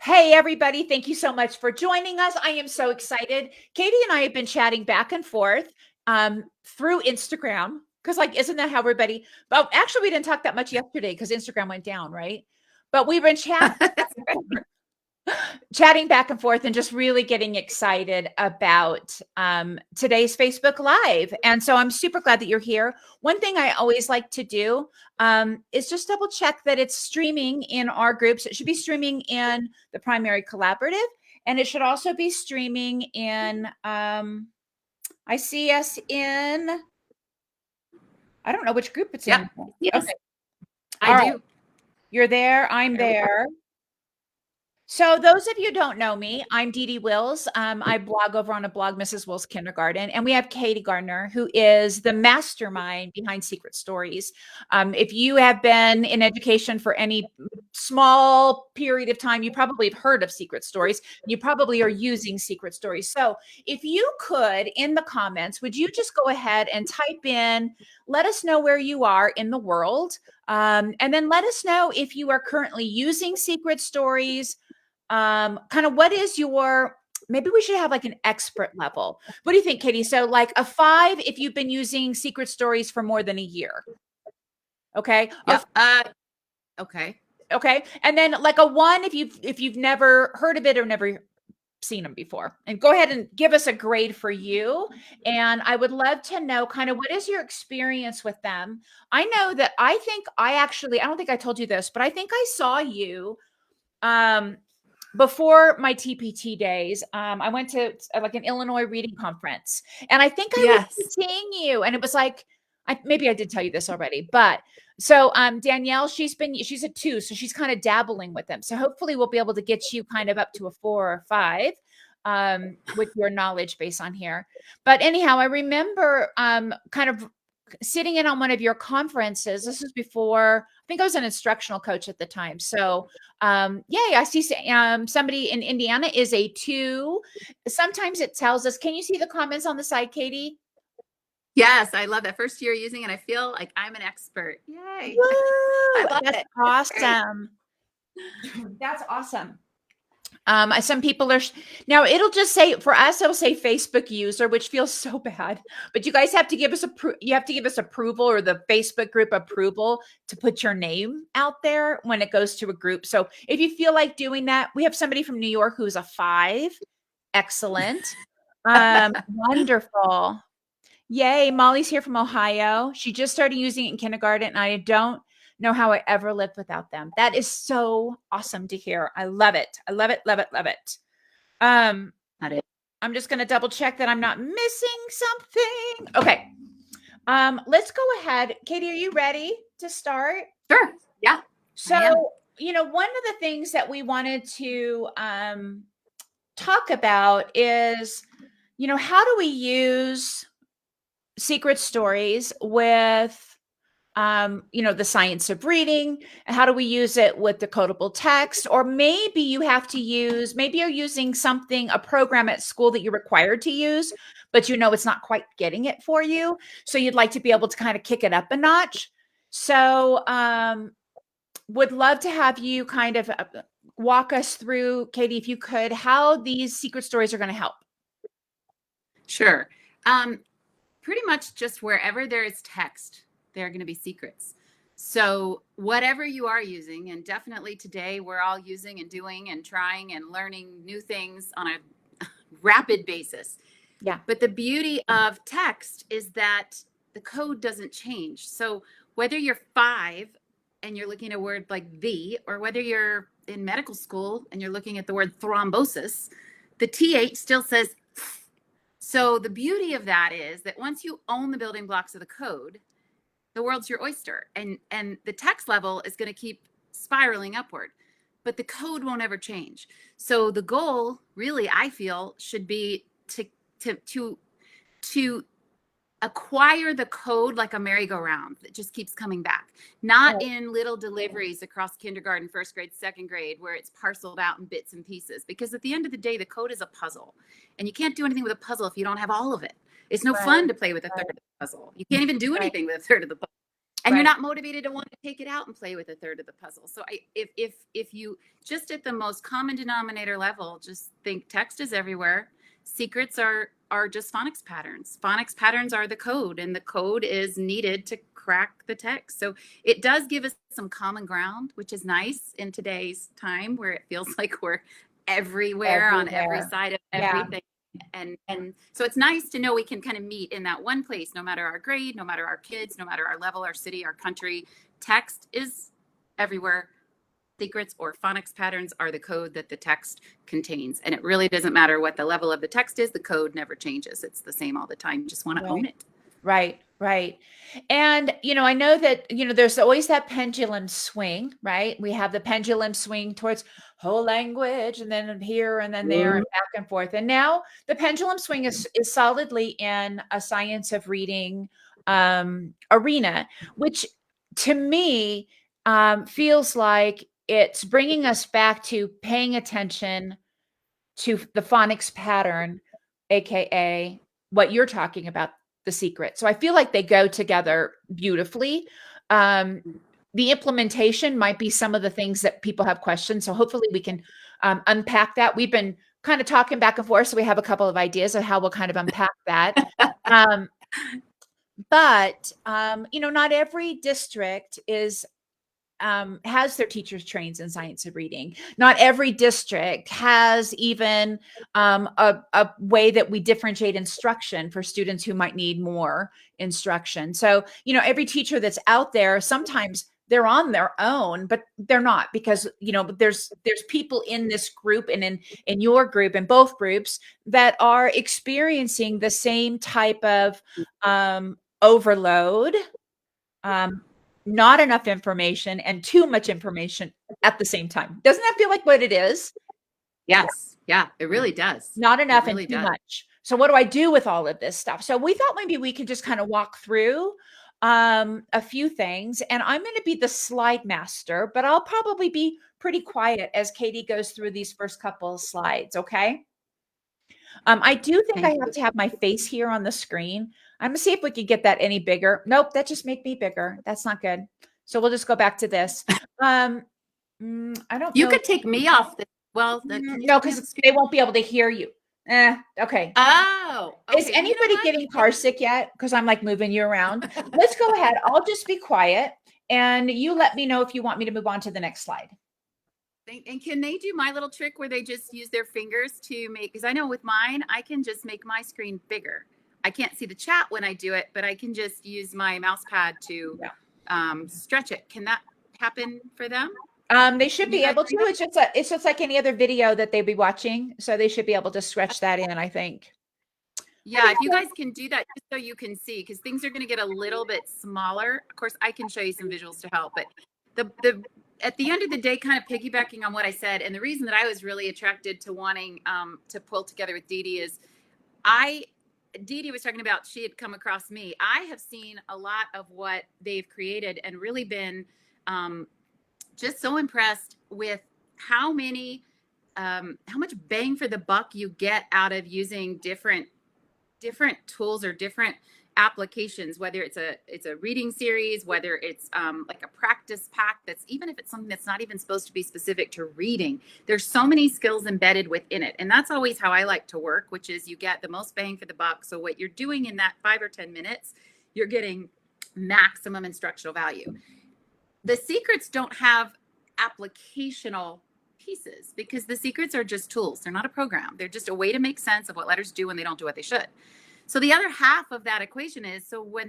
Hey, everybody. Thank you so much for joining us. I am so excited. Katie and I have been chatting back and forth through Instagram because, isn't that how everybody? But actually, we didn't talk that much yesterday because Instagram went down, right? But we've been chatting back and forth and just really getting excited about today's Facebook Live. And so I'm super glad that you're here. One thing I always like to do is just double check that it's streaming in our groups. It should be streaming in the Primary Collaborative, and it should also be streaming in, I see us in, I don't know which group it's in. Yes, okay. I do. You're there. I'm there. So those of you who don't know me, I'm Dee Dee Wills. I blog over on a blog, Mrs. Wills Kindergarten, and we have Katie Garner, who is the mastermind behind Secret Stories. If you have been in education for any small period of time, you probably have heard of Secret Stories. You probably are using Secret Stories. So if you could, in the comments, would you just go ahead and type in, let us know where you are in the world, and then let us know if you are currently using Secret Stories. Kind of what is your, maybe we should have like an expert level. What do you think, Katie? So like a 5 if you've been using Secret Stories for more than a year. Okay. Yep. Okay. Okay. And then like a 1 if you've never heard of it or never seen them before. And go ahead and give us a grade for you. And I would love to know kind of what is your experience with them. I know that I don't think I told you this, but I think I saw you before my TPT days. I went to like an Illinois reading conference, and I think I was seeing you, and it was like, maybe I did tell you this already, but so Danielle, she's a 2, so she's kind of dabbling with them. So hopefully we'll be able to get you kind of up to a 4 or 5 with your knowledge base on here. But anyhow, I remember kind of sitting in on one of your conferences. This was before, I think I was an instructional coach at the time. So I see somebody in Indiana is a 2. Sometimes it tells us, can you see the comments on the side, Katie? Yes, I love that. First year using it, I feel like I'm an expert. Yay. Woo! I love That's it. awesome. That's awesome. Some people are now it'll just say, for us, it'll say Facebook user, which feels so bad, but you guys have to give us approval, or the Facebook group approval, to put your name out there when it goes to a group. So if you feel like doing that, we have somebody from New York who's a 5. Excellent. Wonderful. Yay. Molly's here from Ohio. She just started using it in kindergarten, and I don't know how I ever lived without them. That is so awesome to hear. I love it. I love it, love it, love it. I'm just going to double check that I'm not missing something. Okay. Let's go ahead. Katie, are you ready to start? Sure. Yeah. So, one of the things that we wanted to talk about is, how do we use Secret Stories with the science of reading? How do we use it with decodable text? Or maybe you're using a program at school that you're required to use, but it's not quite getting it for you. So you'd like to be able to kind of kick it up a notch. So would love to have you kind of walk us through, Katie, if you could, how these Secret Stories are going to help. Sure. Pretty much just wherever there is text, there are going to be secrets. So whatever you are using, and definitely today we're all using and doing and trying and learning new things on a rapid basis. Yeah. But the beauty of text is that the code doesn't change. So whether you're 5 and you're looking at a word like the, or whether you're in medical school and you're looking at the word thrombosis, the TH still says. So the beauty of that is that once you own the building blocks of the code, the world's your oyster, and the text level is going to keep spiraling upward, but the code won't ever change. So the goal, really, I feel, should be to acquire the code like a merry-go-round that just keeps coming back, not in little deliveries across kindergarten, first grade, second grade, where it's parceled out in bits and pieces. Because at the end of the day, the code is a puzzle, and you can't do anything with a puzzle if you don't have all of it. It's no fun to play with a third of the puzzle. You can't even do anything with a third of the puzzle. and you're Right. not motivated to want to take it out and play with a third of the puzzle. So if you just at the most common denominator level, just think text is everywhere. Secrets are just phonics patterns. Phonics patterns are the code, and the code is needed to crack the text. So it does give us some common ground, which is nice in today's time where it feels like we're everywhere on every Everywhere. side of Yeah. everything. And so it's nice to know we can kind of meet in that one place, no matter our grade, no matter our kids, no matter our level, our city, our country. Text is everywhere. Secrets or phonics patterns are the code that the text contains. And it really doesn't matter what the level of the text is, the code never changes. It's the same all the time. You just want to own Right. it. Right, right. And, I know that, there's always that pendulum swing, right? We have the pendulum swing towards whole language and then here and then there and back and forth. And now the pendulum swing is solidly in a science of reading arena, which to me feels like it's bringing us back to paying attention to the phonics pattern, aka what you're talking about, the secret. So I feel like they go together beautifully. Um, the implementation might be some of the things that people have questions. So hopefully we can unpack that. We've been kind of talking back and forth, so we have a couple of ideas of how we'll kind of unpack that. Um, but not every district has their teachers trained in science of reading. Not every district has even a way that we differentiate instruction for students who might need more instruction. So, every teacher that's out there, sometimes they're on their own, but they're not, because there's people in this group and in your group and both groups that are experiencing the same type of overload, um, not enough information and too much information at the same time. Doesn't that feel like what it is? Yes. Yeah, it really does. Not It enough and really too does. much. So what do I do with all of this stuff? So we thought maybe we could just kind of walk through a few things, and I'm going to be the slide master, but I'll probably be pretty quiet as Katie goes through these first couple of slides. Okay. I do think I Thank have you. to have my face here on the screen. I'm gonna see if we could get that any bigger. Nope, that just made me bigger. That's not good. So we'll just go back to this. Um, I don't You know. could take me off the, well, can you No, take me off because the screen? they won't be able to hear you. Okay. Oh, Is okay. You know anybody what? getting car sick yet? Because I'm like moving you around. Let's go ahead. I'll just be quiet, and you let me know if you want me to move on to the next slide. And can they do my little trick where they just use their fingers to make, because I know with mine, I can just make my screen bigger. I can't see the chat when I do it, but I can just use my mouse pad to Yeah. stretch it. Can that happen for them? They should Can you be guys able do to. It's just like any other video that they'd be watching. So they should be able to stretch that in, I think. Yeah, if you guys can do that just so you can see, because things are going to get a little bit smaller. Of course, I can show you some visuals to help, but the at the end of the day, kind of piggybacking on what I said, and the reason that I was really attracted to wanting to pull together with Dee Dee is Dee Dee was talking about she had come across me. I have seen a lot of what they've created and really been just so impressed with how much bang for the buck you get out of using different tools or different applications, whether it's a reading series, whether it's like a practice pack, that's even if it's something that's not even supposed to be specific to reading. There's so many skills embedded within it, and that's always how I like to work, which is you get the most bang for the buck. So what you're doing in that 5 or 10 minutes, you're getting maximum instructional value. The secrets don't have applicational pieces because the secrets are just tools. They're not a program. They're just a way to make sense of what letters do when they don't do what they should. So the other half of that equation is, so what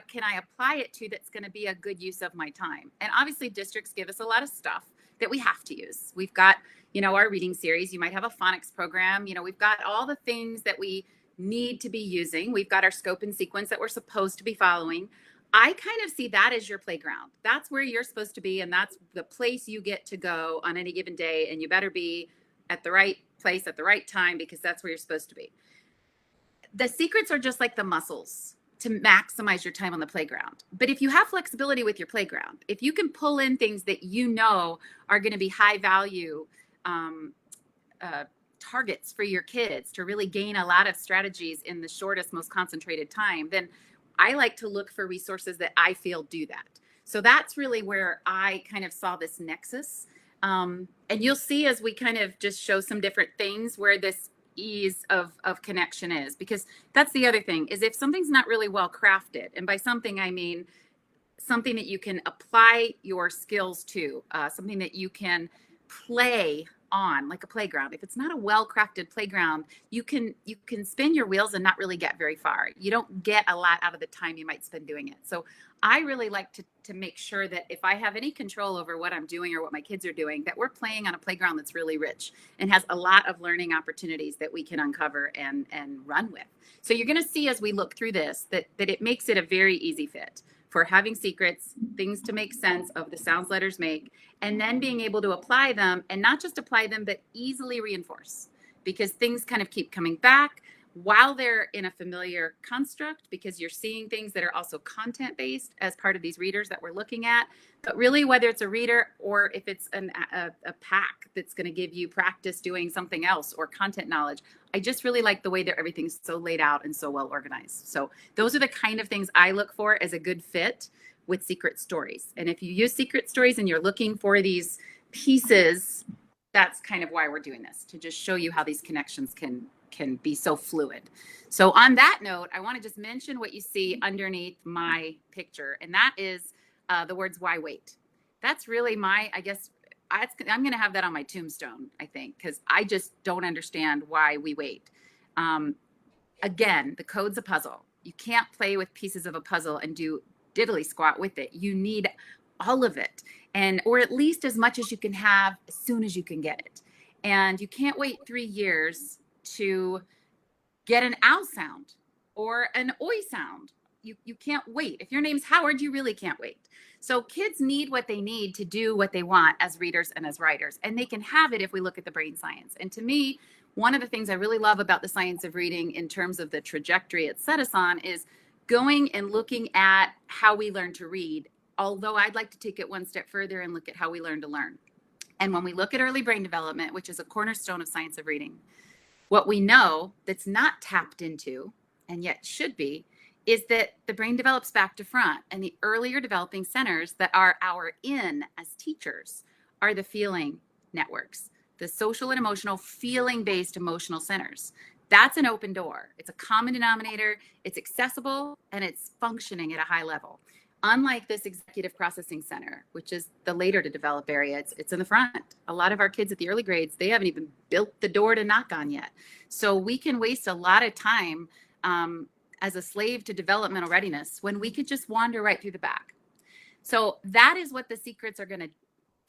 can I apply it to that's going to be a good use of my time? And obviously districts give us a lot of stuff that we have to use. We've got, our reading series. You might have a phonics program. We've got all the things that we need to be using. We've got our scope and sequence that we're supposed to be following. I kind of see that as your playground. That's where you're supposed to be, and that's the place you get to go on any given day, and you better be at the right place at the right time because that's where you're supposed to be. The secrets are just like the muscles to maximize your time on the playground. But if you have flexibility with your playground, if you can pull in things that are going to be high value targets for your kids to really gain a lot of strategies in the shortest, most concentrated time, then I like to look for resources that I feel do that. So that's really where I kind of saw this nexus. And you'll see as we kind of just show some different things where this ease of connection is, because that's the other thing is if something's not really well crafted, and by something I mean something that you can apply your skills to, something that you can play on, like a playground. If it's not a well-crafted playground, you can spin your wheels and not really get very far. You don't get a lot out of the time you might spend doing it. So I really like to make sure that if I have any control over what I'm doing or what my kids are doing, that we're playing on a playground that's really rich and has a lot of learning opportunities that we can uncover and run with. So you're going to see as we look through this that it makes it a very easy fit for having secrets, things to make sense of the sounds letters make, and then being able to apply them, and not just apply them, but easily reinforce, because things kind of keep coming back while they're in a familiar construct, because you're seeing things that are also content based as part of these readers that we're looking at. But really, whether it's a reader or if it's a pack that's going to give you practice doing something else or content knowledge, I just really like the way that everything's so laid out and so well organized. So those are the kind of things I look for as a good fit with secret stories. And if you use secret stories and you're looking for these pieces, that's kind of why we're doing this, to just show you how these connections can be so fluid. So on that note, I want to just mention what you see underneath my picture, and that is the words "why wait." That's really my, I guess, I'm going to have that on my tombstone, I think, because I just don't understand why we wait. Again, the code's a puzzle. You can't play with pieces of a puzzle and do diddly squat with it. You need all of it, or at least as much as you can have as soon as you can get it. And you can't wait 3 years to get an ow sound or an oi sound. You can't wait. If your name's Howard, you really can't wait. So kids need what they need to do what they want as readers and as writers, and they can have it if we look at the brain science. And to me, one of the things I really love about the science of reading in terms of the trajectory it set us on is going and looking at how we learn to read, although I'd like to take it one step further and look at how we learn to learn. And when we look at early brain development, which is a cornerstone of science of reading, what we know that's not tapped into, and yet should be, is that the brain develops back to front. And the earlier developing centers that are our in as teachers are the feeling networks, the social and emotional feeling-based emotional centers. That's an open door. It's a common denominator. It's accessible and it's functioning at a high level. Unlike this executive processing center, which is the later to develop area, it's in the front. A lot of our kids at the early grades, they haven't even built the door to knock on yet. So we can waste a lot of time as a slave to developmental readiness when we could just wander right through the back. So that is what the secrets are going to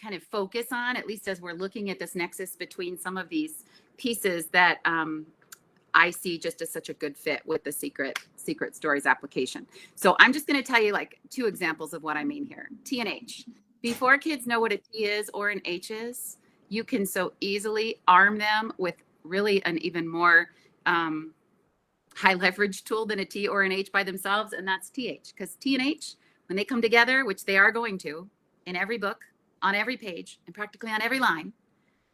kind of focus on, at least as we're looking at this nexus between some of these pieces that I see just as such a good fit with the secret stories application. So I'm just going to tell you like 2 examples of what I mean here. T and H. Before kids know what a T is or an H is, you can so easily arm them with really an even more high leverage tool than a T or an H by themselves, and that's TH. Because T and H, when they come together, which they are going to in every book, on every page, and practically on every line,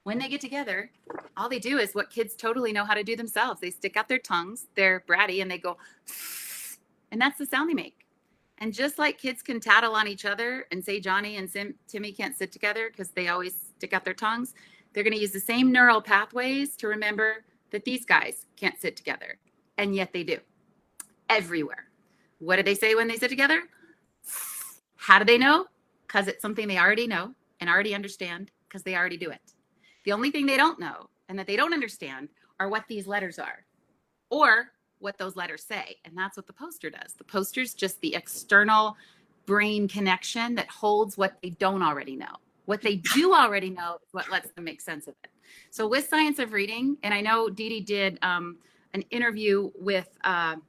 when they get together, all they do is what kids totally know how to do themselves. They stick out their tongues, they're bratty, and they go, and that's the sound they make. And just like kids can tattle on each other and say Johnny and Timmy can't sit together because they always stick out their tongues, they're going to use the same neural pathways to remember that these guys can't sit together. And yet they do everywhere. What do they say when they sit together? How do they know? Because it's something they already know and already understand because they already do it. The only thing they don't know and that they don't understand are what these letters are or what those letters say. And that's what the poster does. The poster's just the external brain connection that holds what they don't already know. What they do already know is what lets them make sense of it. So with science of reading, and I know Dee Dee did an interview with from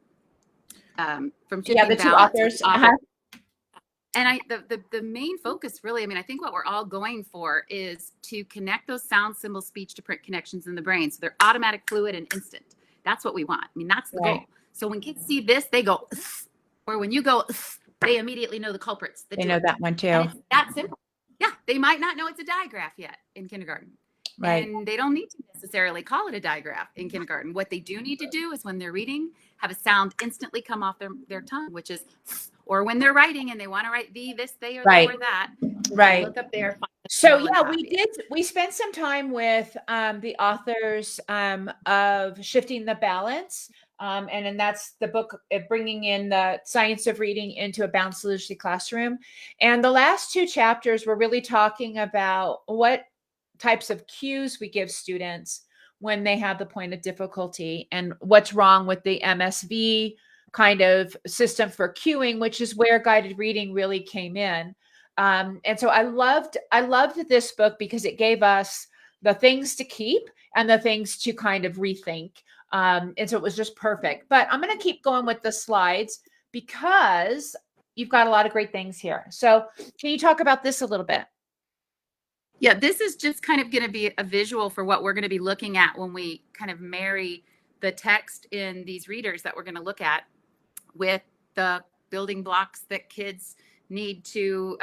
the 2 authors. And the main focus really, I mean, I think what we're all going for is to connect those sound, symbol, speech to print connections in the brain. So they're automatic, fluid, and instant. That's what we want. I mean, that's the goal. So when kids see this, they go, or when you go, they immediately know the culprits. They know that one too. And it's that simple. Yeah, they might not know it's a digraph yet in kindergarten, Right. And they don't need to necessarily call it a digraph in kindergarten. What they do need to do is when they're reading, have a sound instantly come off their tongue, which is, or when they're writing and they want to write the, this, they, or the, Right. or that, Right. look up there, find the So smell, and yeah, copy it. we spent some time with the authors of Shifting the Balance. And then that's the book bringing in the science of reading into a balanced literacy classroom. And the last two chapters were really talking about what types of cues we give students when they have the point of difficulty and what's wrong with the MSV kind of system for cueing, which is where guided reading really came in. And so I loved this book because it gave us the things to keep and the things to kind of rethink. And so it was just perfect. But I'm going to keep going with the slides because you've got a lot of great things here. So can you talk about this a little bit? Yeah, this is just kind of going to be a visual for what we're going to be looking at when we kind of marry the text in these readers that we're going to look at with the building blocks that kids need to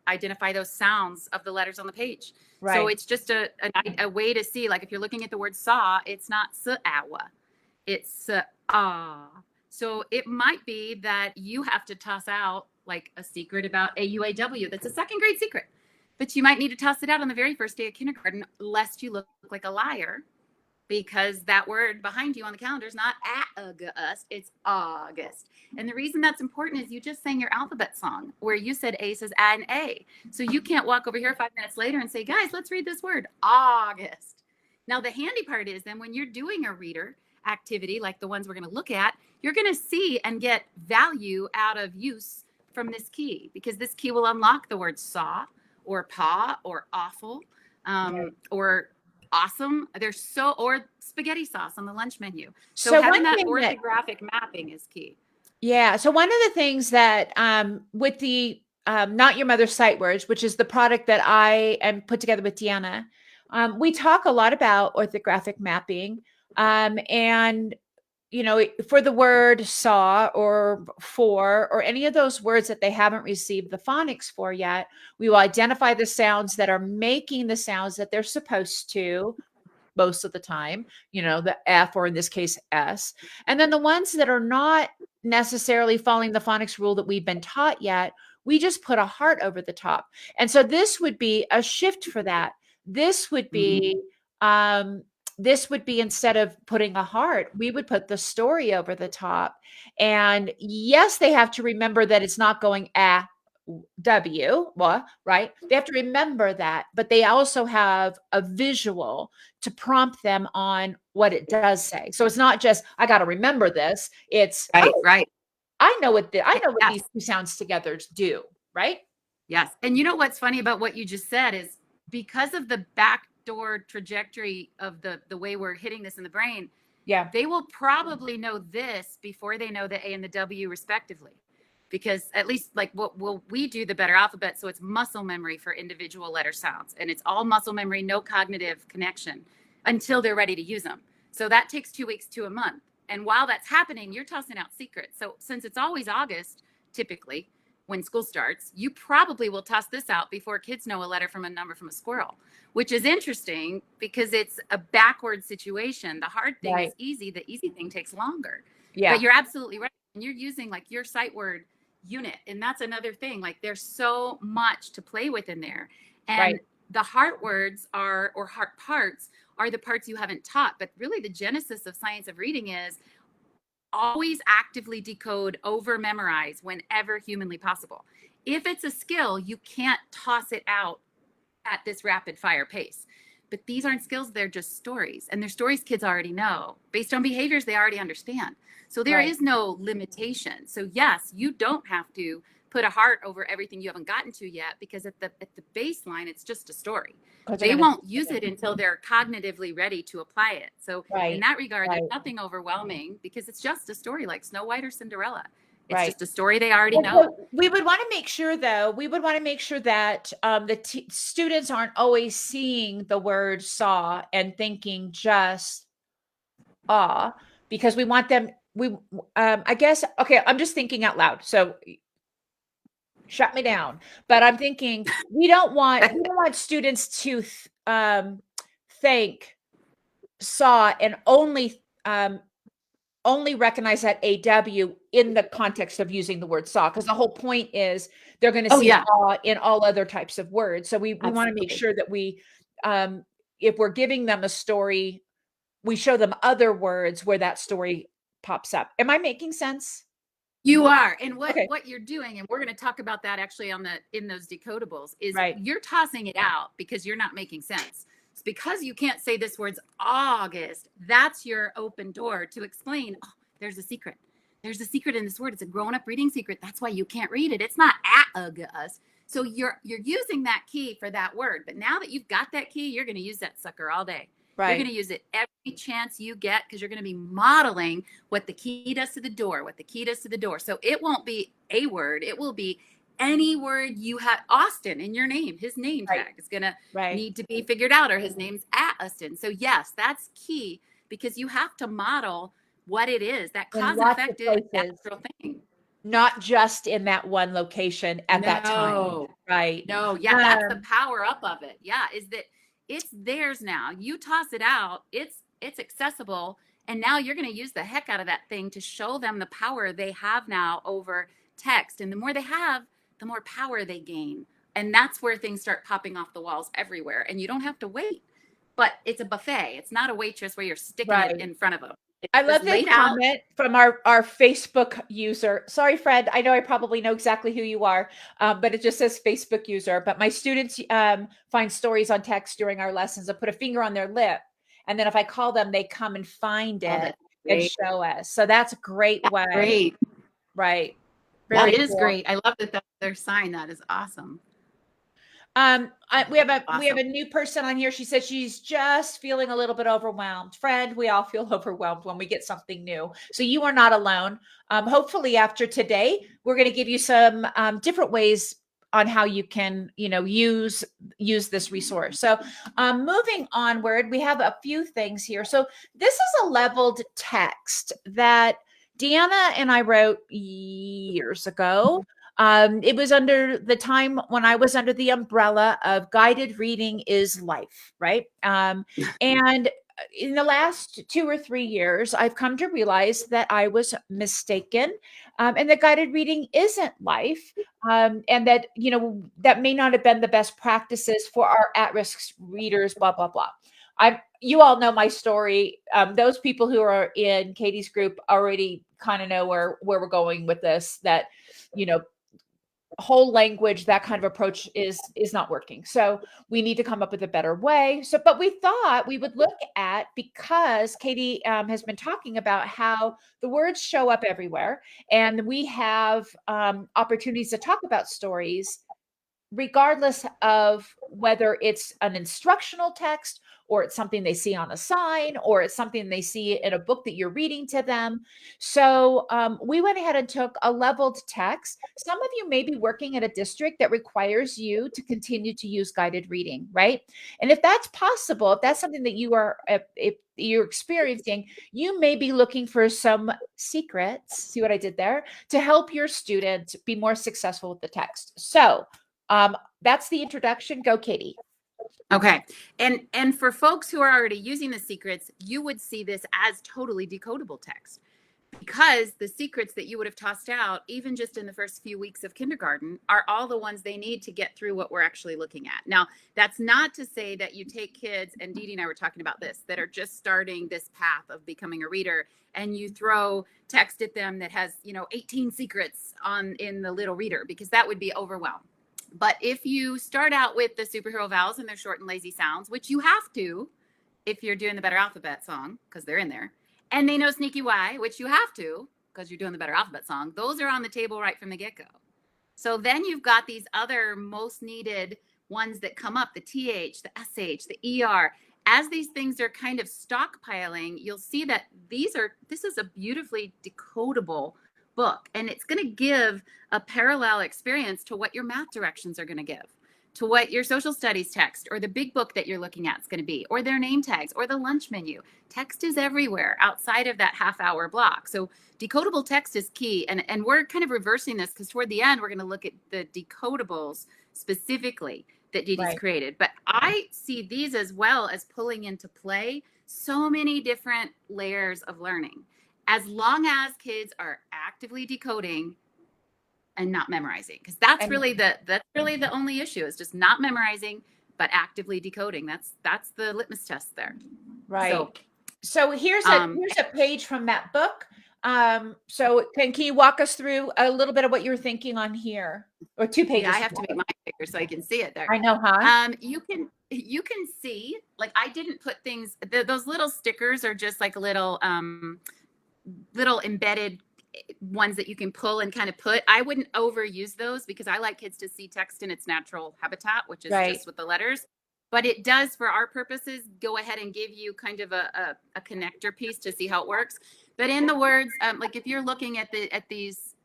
identify those sounds of the letters on the page. Right. So it's just a way to see, like if you're looking at the word saw, it's not sa-awa, it's ah. So it might be that you have to toss out like a secret about AUAW. That's a second grade secret, but you might need to toss it out on the very first day of kindergarten, lest you look like a liar, because that word behind you on the calendar is not August, it's August. And the reason that's important is you just sang your alphabet song where you said A says an A. So you can't walk over here 5 minutes later and say, guys, let's read this word, August. Now, the handy part is then when you're doing a reader activity like the ones we're going to look at, you're going to see and get value out of use from this key, because this key will unlock the word saw or paw or awful or awesome. There's or spaghetti sauce on the lunch menu. So having that orthographic mapping is key. Yeah. So one of the things that with the Not Your Mother's Sight Words, which is the product that I am put together with Deanna, we talk a lot about orthographic mapping. And you know, for the word saw or for or any of those words that they haven't received the phonics for yet, we will identify the sounds that are making the sounds that they're supposed to most of the time, you know, the F or in this case S. And then the ones that are not necessarily following the phonics rule that we've been taught yet, we just put a heart over the top. And so this would be a shift for that. This would be instead of putting a heart, we would put the story over the top. And yes, they have to remember that it's not going W, well, right? They have to remember that, but they also have a visual to prompt them on what it does say. So it's not just I got to remember this. It's right. I know what these two sounds together do, right? Yes. And you know what's funny about what you just said is because of the backdoor trajectory of the way we're hitting this in the brain, yeah, they will probably know this before they know the A and the W respectively. Because at least like what we do the better alphabet, so it's muscle memory for individual letter sounds, and it's all muscle memory, no cognitive connection until they're ready to use them. So that takes 2 weeks to a month. And while that's happening, you're tossing out secrets. So since it's always August, typically when school starts, you probably will toss this out before kids know a letter from a number from a squirrel, which is interesting because it's a backward situation. The hard thing is easy. The easy thing takes longer. Yeah. But you're absolutely right. And you're using like your sight word unit. And that's another thing. Like there's so much to play with in there. And the heart words or heart parts are the parts you haven't taught. But really the genesis of science of reading is always actively decode, over memorize whenever humanly possible. If it's a skill, you can't toss it out at this rapid fire pace. But these aren't skills, they're just stories. And they're stories kids already know. Based on behaviors they already understand. So there is no limitation. So yes, you don't have to put a heart over everything you haven't gotten to yet, because at the baseline, it's just a story. They won't use it until they're cognitively ready to apply it. So in that regard, there's nothing overwhelming because it's just a story like Snow White or Cinderella. It's just a story they already know. We would want to make sure, though, that the students aren't always seeing the word saw and thinking just because we want them. I guess, okay, I'm just thinking out loud. So shut me down. But I'm thinking we don't want students to think, saw, and only recognize that AW in the context of using the word saw, because the whole point is they're going to Oh see yeah, saw in all other types of words. So we want to make absolutely. sure that we, if we're giving them a story, we show them other words where that story pops up. Am I making sense? You are. And Okay. what you're doing, and we're going to talk about that actually on the in those decodables, is Right. you're tossing it out because you're not making sense. It's because you can't say this word's August. That's your open door to explain, oh, there's a secret. There's a secret in this word. It's a grown-up reading secret. That's why you can't read it. It's not August. So you're using that key for that word. But now that you've got that key, you're going to use that sucker all day. You're going Right. to use it every chance you get because you're going to be modeling what the key does to the door, what the key does to the door. So it won't be a word. It will be any word you have. Austin in your name, his name Right. tag is going to Right. need to be figured out, or his name's Austin. So yes, that's key because you have to model what it is. That In cause and lots of effect is a places, natural thing. not just in that one location at that time. No, Right. no, yeah, that's the power up of it. Yeah, is that it's theirs now. You toss it out, it's accessible, and now you're going to use the heck out of that thing to show them the power they have now over text. And the more they have, the more power they gain. And that's where things start popping off the walls everywhere. And you don't have to wait. But it's a buffet. It's not a waitress where you're sticking it Right. in front of them. It's I just love this laid out. comment from our Facebook user. Sorry, Fred. I know I probably know exactly who you are, but it just says Facebook user. But my students find stories on text during our lessons and put a finger on their lip. And then if I call them, they come and find Oh, it that's and great. show us. So that's a great That's way. great. Right. That Very is cool. great. I love that that's their sign. That is awesome. We have Awesome. a new person on here. She said she's just feeling a little bit overwhelmed. Fred, we all feel overwhelmed when we get something new. So you are not alone. Hopefully after today, we're going to give you some different ways on how you can, use this resource. So moving onward, we have a few things here. So this is a leveled text that Deanna and I wrote years ago. It was under the time when I was under the umbrella of guided reading is life, right? And in the last 2 or 3 years, I've come to realize that I was mistaken, and that guided reading isn't life, and that that may not have been the best practices for our at-risk readers. Blah blah blah. You all know my story. Those people who are in Katie's group already kind of know where we're going with this. That you know whole language, that kind of approach is not working. So we need to come up with a better way. So but we thought we would look at, because Katie has been talking about how the words show up everywhere, and we have opportunities to talk about stories regardless of whether it's an instructional text, or it's something they see on a sign, or it's something they see in a book that you're reading to them. So we went ahead and took a leveled text. Some of you may be working at a district that requires you to continue to use guided reading, right? And if that's possible, if that's something that you are, if you're experiencing, you may be looking for some secrets, see what I did there, to help your student be more successful with the text. So that's the introduction. Go, Katie. Okay. And for folks who are already using the secrets, you would see this as totally decodable text, because the secrets that you would have tossed out, even just in the first few weeks of kindergarten, are all the ones they need to get through what we're actually looking at. Now, that's not to say that you take kids, and Dee Dee and I were talking about this, that are just starting this path of becoming a reader, and you throw text at them that has, 18 secrets in the little reader, because that would be overwhelmed. But if you start out with the superhero vowels and their short and lazy sounds, which you have to if you're doing the Better Alphabet song, because they're in there, and they know Sneaky Y, which you have to because you're doing the Better Alphabet song, those are on the table right from the get-go. So then you've got these other most needed ones that come up, the TH, the SH, the ER. As these things are kind of stockpiling, you'll see that this is a beautifully decodable book, and it's going to give a parallel experience to what your math directions are going to give, to what your social studies text or the big book that you're looking at is going to be, or their name tags, or the lunch menu. Text is everywhere outside of that half-hour block. So decodable text is key. And we're kind of reversing this, because toward the end, we're going to look at the decodables specifically that Dee Dee's Right. created. But I see these as well as pulling into play so many different layers of learning. As long as kids are actively decoding and not memorizing, because that's really the only issue, is just not memorizing but actively decoding. That's the litmus test there. Right. So here's a page from that book. So can you walk us through a little bit of what you're thinking on here, or 2 pages? Yeah, I have to make my bigger so I can see it there. I know, huh? You can see, like, I didn't put things. Those little stickers are just like little embedded ones that you can pull and kind of put. I wouldn't overuse those because I like kids to see text in its natural habitat, which is Right. just with the letters. But it does, for our purposes, go ahead and give you kind of a connector piece to see how it works. But in the words, like if you're looking at these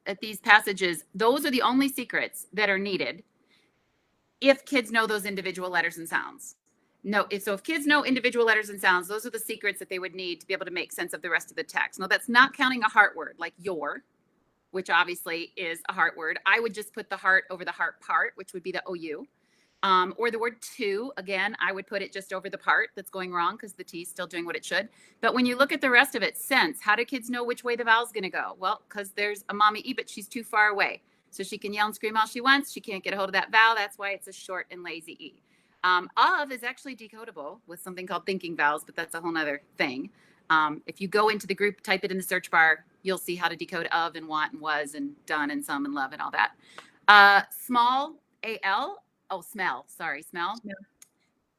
passages, those are the only secrets that are needed if kids know those individual letters and sounds. No, if kids know individual letters and sounds, those are the secrets that they would need to be able to make sense of the rest of the text. Now, that's not counting a heart word like your, which obviously is a heart word. I would just put the heart over the heart part, which would be the OU. Or the word to, again, I would put it just over the part that's going wrong because the T is still doing what it should. But when you look at the rest of it, sense, how do kids know which way the vowel's going to go? Well, because there's a mommy E, but she's too far away. So she can yell and scream all she wants. She can't get a hold of that vowel. That's why it's a short and lazy E. Of is actually decodable with something called thinking vowels, but that's a whole nother thing. If you go into the group, type it in the search bar, you'll see how to decode of and want and was and done and some and love and all that. Small, A-L, smell. Sorry, smell.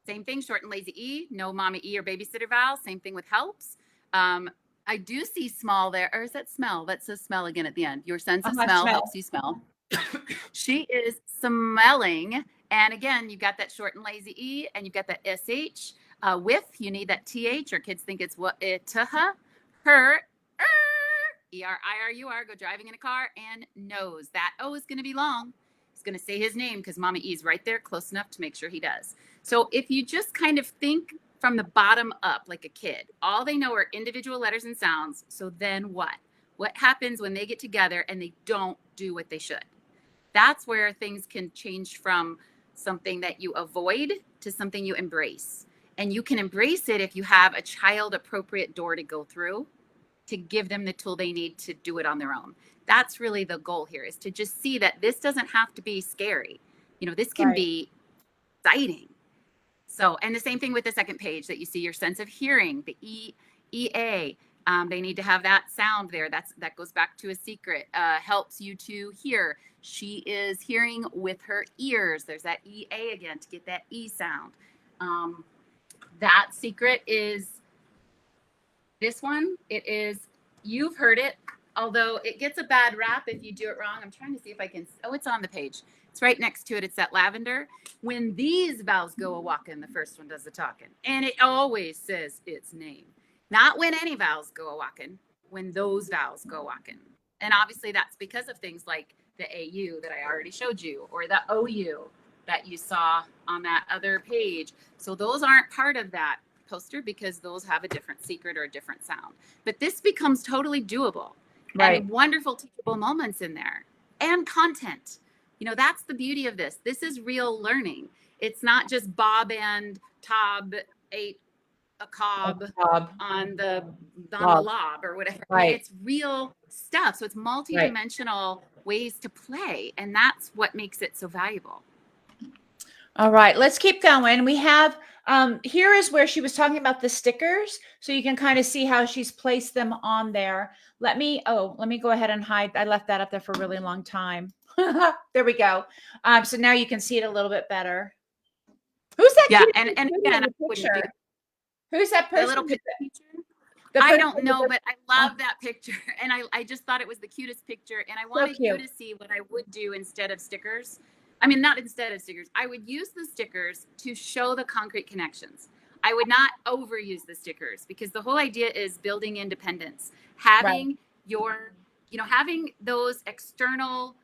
Same thing, short and lazy E, no mommy E or babysitter vowel. Same thing with helps. I do see small there, or is that smell? That says smell again at the end. Your sense of smell helps you smell. She is smelling. And again, you've got that short and lazy E, and you've got that SH. With, you need that TH, or kids think it's what it, her, ERIRUR, go driving in a car, and nose. That O is going to be long. He's going to say his name because Mommy E is right there, close enough to make sure he does. So if you just kind of think from the bottom up like a kid, all they know are individual letters and sounds. So then what? What happens when they get together and they don't do what they should? That's where things can change from something that you avoid to something you embrace. And you can embrace it if you have a child appropriate door to go through to give them the tool they need to do it on their own. That's really the goal here, is to just see that this doesn't have to be scary. You know, this can be exciting. So, and the same thing with the second page that you see your sense of hearing, the EA. They need to have that sound there. That goes back to a secret. Helps you to hear. She is hearing with her ears. There's that EA again to get that E sound. That secret is this one. It is, you've heard it, although it gets a bad rap if you do it wrong. I'm trying to see if I can, it's on the page. It's right next to it. It's that lavender. When these vowels go a-walking, the first one does the talking. And it always says its name. Not when any vowels go a-walking, when those vowels go a-walking. And obviously that's because of things like the AU that I already showed you, or the OU that you saw on that other page. So those aren't part of that poster because those have a different secret or a different sound. But this becomes totally doable. Right. And wonderful teachable moments in there and content. You know, that's the beauty of this. This is real learning. It's not just Bob and Tob ate a cob on the lob or whatever. Right. It's real stuff. So it's multidimensional ways to play. And that's what makes it so valuable. All right, let's keep going. We have, here is where she was talking about the stickers. So you can kind of see how she's placed them on there. Let me go ahead and hide. I left that up there for a really long time. There we go. So now you can see it a little bit better. Who's that? Yeah, and again, who's that person? The little picture. I don't know, but I love that picture. And I just thought it was the cutest picture. And I wanted you to see what I would do instead of stickers. I mean, not instead of stickers. I would use the stickers to show the concrete connections. I would not overuse the stickers because the whole idea is building independence. Having having those external,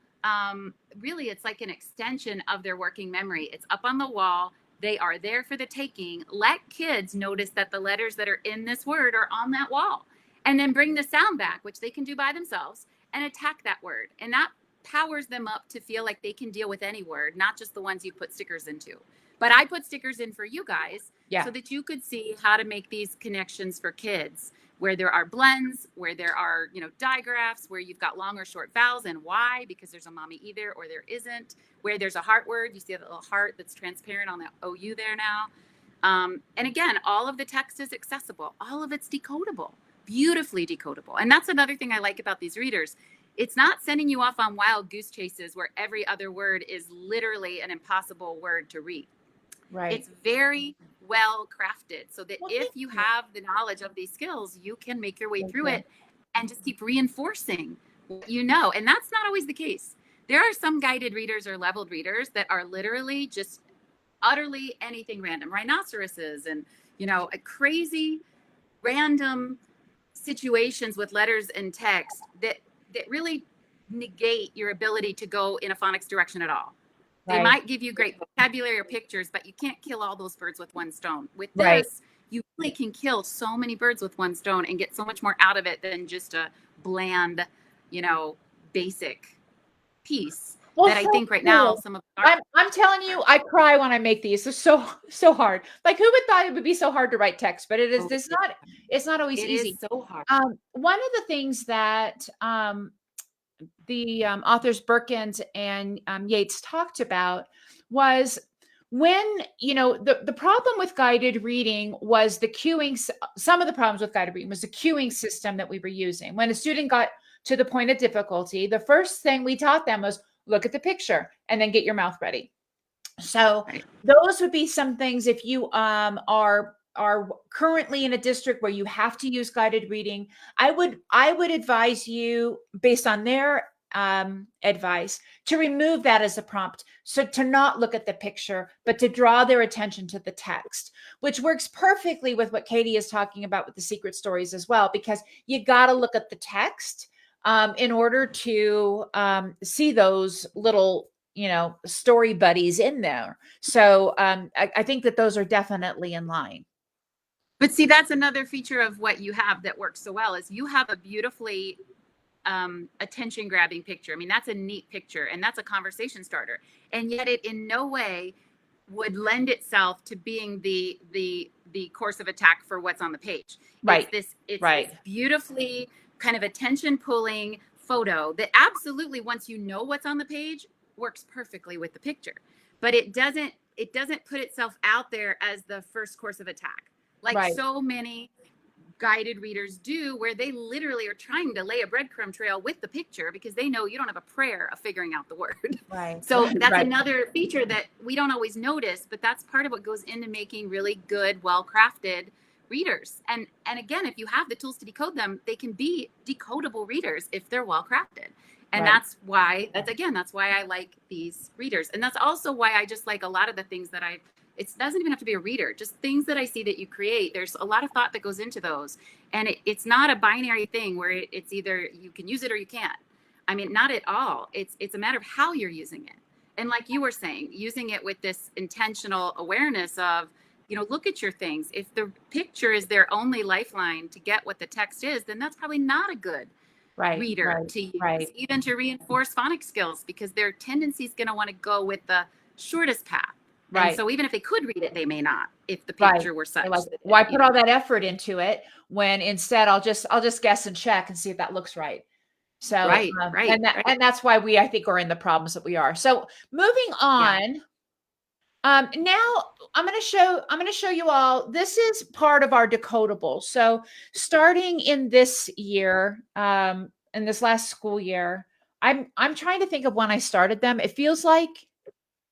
really it's like an extension of their working memory. It's up on the wall. They are there for the taking. Let kids notice that the letters that are in this word are on that wall, and then bring the sound back, which they can do by themselves, and attack that word. And that powers them up to feel like they can deal with any word, not just the ones you put stickers into. But I put stickers in for you guys so that you could see how to make these connections for kids, where there are blends, where there are, digraphs, where you've got long or short vowels and why, because there's a mommy either or there isn't, where there's a heart word. You see that little heart that's transparent on the OU there now. And again, all of the text is accessible. All of it's decodable, beautifully decodable. And that's another thing I like about these readers. It's not sending you off on wild goose chases where every other word is literally an impossible word to read. Right. It's very well crafted so that if you have the knowledge of these skills, you can make your way through it and just keep reinforcing what you know. And that's not always the case. There are some guided readers or leveled readers that are literally just utterly anything random, rhinoceroses and, a crazy random situations with letters and text that really negate your ability to go in a phonics direction at all. They might give you great vocabulary or pictures, but you can't kill all those birds with one stone. With this, you really can kill so many birds with one stone and get so much more out of it than just a bland, basic piece that I think right now some of I'm telling you, I cry when I make these. It's so hard. Like, who would thought it would be so hard to write text? But it is. It's not always easy. It is so hard. One of the things that the authors Berkins and Yates talked about was when, the problem with guided reading was the queuing. Some of the problems with guided reading was the queuing system that we were using. When a student got to the point of difficulty, the first thing we taught them was look at the picture and then get your mouth ready. So those would be some things if you are currently in a district where you have to use guided reading. I would advise you, based on their advice, to remove that as a prompt. So to not look at the picture, but to draw their attention to the text, which works perfectly with what Katie is talking about with the secret stories as well, because you got to look at the text in order to see those little, story buddies in there. So I think that those are definitely in line. But see, that's another feature of what you have that works so well is you have a beautifully attention grabbing picture. I mean, that's a neat picture and that's a conversation starter. And yet it in no way would lend itself to being the course of attack for what's on the page. Right. It's this beautifully kind of attention pulling photo that absolutely, once you know what's on the page, works perfectly with the picture. But it doesn't put itself out there as the first course of attack. Like so many guided readers do, where they literally are trying to lay a breadcrumb trail with the picture because they know you don't have a prayer of figuring out the word. Right. So that's another feature that we don't always notice, but that's part of what goes into making really good, well-crafted readers. And again, if you have the tools to decode them, they can be decodable readers if they're well-crafted. And that's why I like these readers. And that's also why I just like a lot of the things that it doesn't even have to be a reader, just things that I see that you create. There's a lot of thought that goes into those. And it's not a binary thing where it's either you can use it or you can't. I mean, not at all. It's a matter of how you're using it. And like you were saying, using it with this intentional awareness of, look at your things. If the picture is their only lifeline to get what the text is, then that's probably not a good reader to use, even to reinforce phonics skills, because their tendency is going to want to go with the shortest path. And so even if they could read it, they may not, if the picture were such. Why put all that effort into it when instead I'll just guess and check and see if that looks right. So and that's why I think are in the problems that we are. So moving on. Now I'm going to show you all, this is part of our decodable. So starting in this year, in this last school year, I'm trying to think of when I started them. It feels like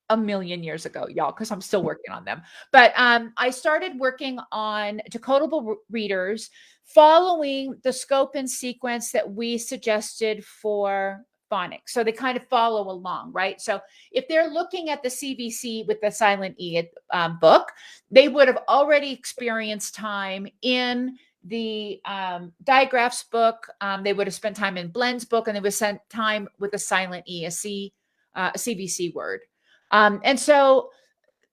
a million years ago, y'all, because I'm still working on them. But I started working on decodable readers following the scope and sequence that we suggested for phonics. So they kind of follow along, right? So if they're looking at the CVC with the silent E book, they would have already experienced time in the digraphs book. They would have spent time in Blend's book, and they would spend time with the silent E, a CVC word. And so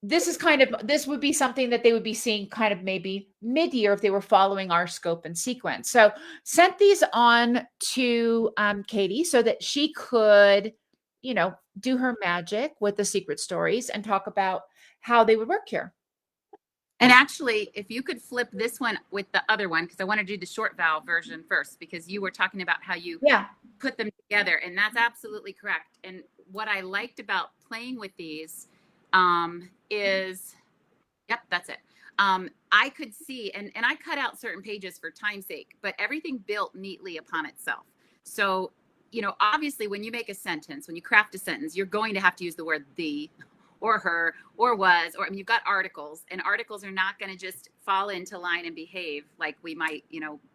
this would be something that they would be seeing kind of maybe mid-year if they were following our scope and sequence. So sent these on to Katie so that she could do her magic with the secret stories and talk about how they would work here. And actually, if you could flip this one with the other one, because I want to do the short vowel version first, because you were talking about how you put them together, and that's absolutely correct. And what I liked about playing with these is, yep, that's it. I could see, and I cut out certain pages for time's sake, but everything built neatly upon itself. So, obviously when you make a sentence, when you craft a sentence, you're going to have to use the word the or her or was, or you've got articles, and articles are not going to just fall into line and behave like we might,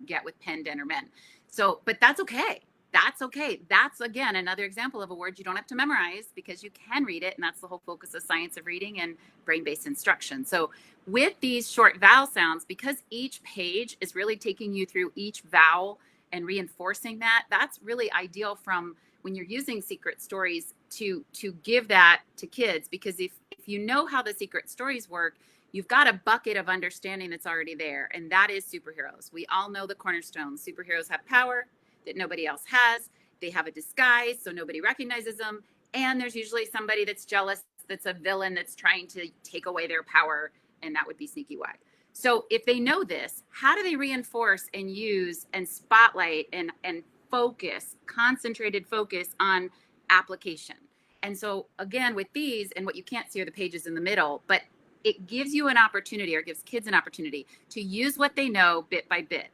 get with pen, den, or men. So, but that's okay. That's okay. That's, again, another example of a word you don't have to memorize because you can read it. And that's the whole focus of science of reading and brain-based instruction. So with these short vowel sounds, because each page is really taking you through each vowel and reinforcing that, that's really ideal from when you're using secret stories to give that to kids. Because if you know how the secret stories work, you've got a bucket of understanding that's already there. And that is superheroes. We all know the cornerstones. Superheroes have power that nobody else has. They have a disguise, so nobody recognizes them. And there's usually somebody that's jealous, that's a villain, that's trying to take away their power, and that would be Sneaky Y. So if they know this, how do they reinforce and use and spotlight and focus, concentrated focus on application? And so again, with these, and what you can't see are the pages in the middle, but it gives you an opportunity, or gives kids an opportunity to use what they know bit by bit.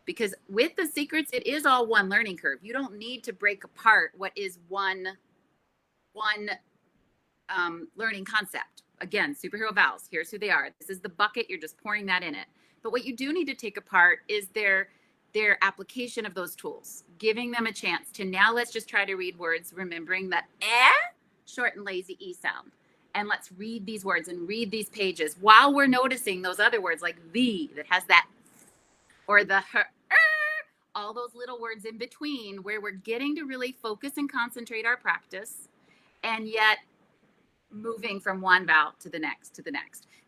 Because with the secrets, it is all one learning curve. You don't need to break apart what is one learning concept. Again, superhero vowels, here's who they are. This is the bucket, you're just pouring that in it. But what you do need to take apart is their application of those tools, giving them a chance to, now let's just try to read words, remembering that short and lazy E sound. And let's read these words and read these pages while we're noticing those other words like the, that has that, or the her, all those little words in between, where we're getting to really focus and concentrate our practice, and yet moving from one vowel to the next,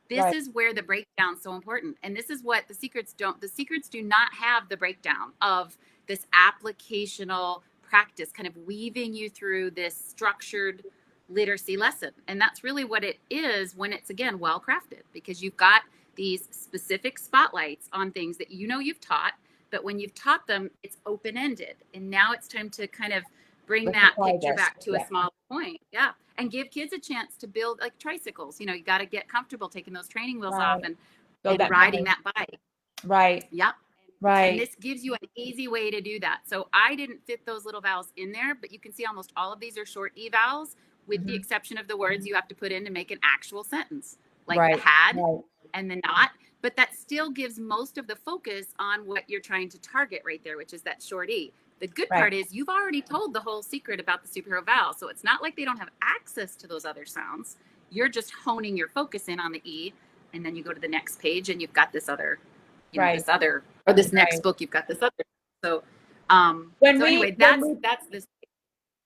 This is where the breakdown is so important. And this is what the secrets do not have the breakdown of this applicational practice, kind of weaving you through this structured literacy lesson. And that's really what it is when it's, again, well crafted, because you've got these specific spotlights on things that you've taught, but when you've taught them, it's open-ended. And now it's time to kind of bring that picture back to a small point. Yeah. And give kids a chance to build like tricycles. You got to get comfortable taking those training wheels off and riding that bike. Right. Yep. Right. And this gives you an easy way to do that. So I didn't fit those little vowels in there, but you can see almost all of these are short E vowels, with the exception of the words you have to put in to make an actual sentence, like the had and the not. But that still gives most of the focus on what you're trying to target right there, which is that short E. The good part is you've already told the whole secret about the superhero vowel. So it's not like they don't have access to those other sounds. You're just honing your focus in on the E, and then you go to the next page and you've got this other, this other, or this next book, you've got this other. So, that's this.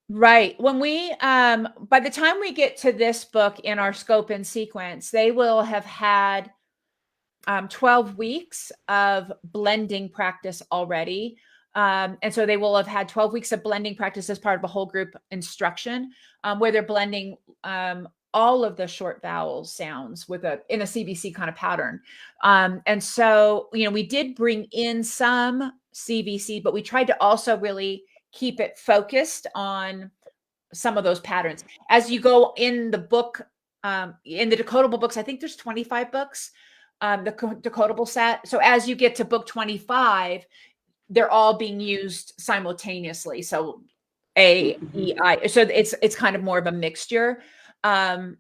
Right. When we, by the time we get to this book in our scope and sequence, they will have had 12 weeks of blending practice already. And so they will have had 12 weeks of blending practice as part of a whole group instruction, where they're blending all of the short vowel sounds in a CVC kind of pattern. And so, we did bring in some CVC, but we tried to also really keep it focused on some of those patterns. As you go in the book, in the decodable books, I think there's 25 books, the decodable set. So as you get to book 25, they're all being used simultaneously. So A, E, I. So it's kind of more of a mixture. But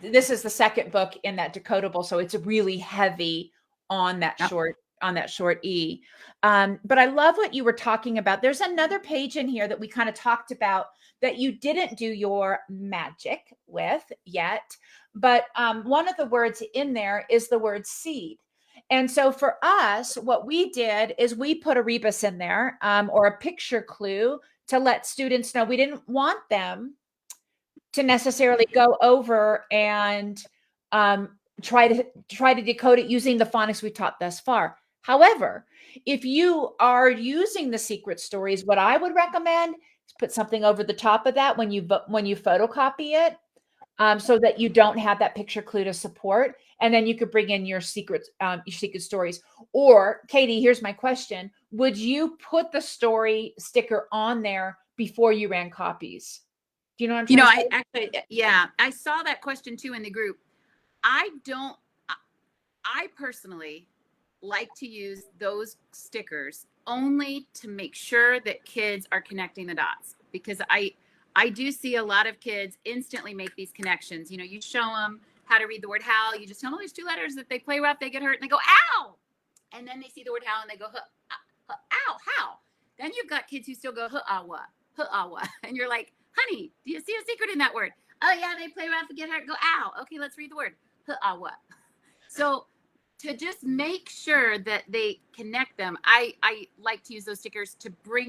this is the second book in that decodable, so it's really heavy on that short E. But I love what you were talking about. There's another page in here that we kind of talked about that you didn't do your magic with yet. But one of the words in there is the word seed. And so for us, what we did is we put a rebus in there, or a picture clue, to let students know we didn't want them to necessarily go over and try to decode it using the phonics we taught thus far. However, if you are using the secret stories, what I would recommend put something over the top of that when you photocopy it, so that you don't have that picture clue to support. And then you could bring in your secret stories. Or Katie, here's my question. Would you put the story sticker on there before you ran copies? Do you know what I'm trying to say? I actually, yeah, I saw that question too in the group. I personally like to use those stickers only to make sure that kids are connecting the dots, because I do see a lot of kids instantly make these connections. You show them how to read the word how, you just tell them there's 2 letters that they play rough, they get hurt, and they go, ow. And then they see the word how and they go, ow, how. Then you've got kids who still go, awa. And you're like, honey, do you see a secret in that word? Oh yeah, they play rough and get hurt, go, ow. Okay, let's read the word, awa. So to just make sure that they connect them, I like to use those stickers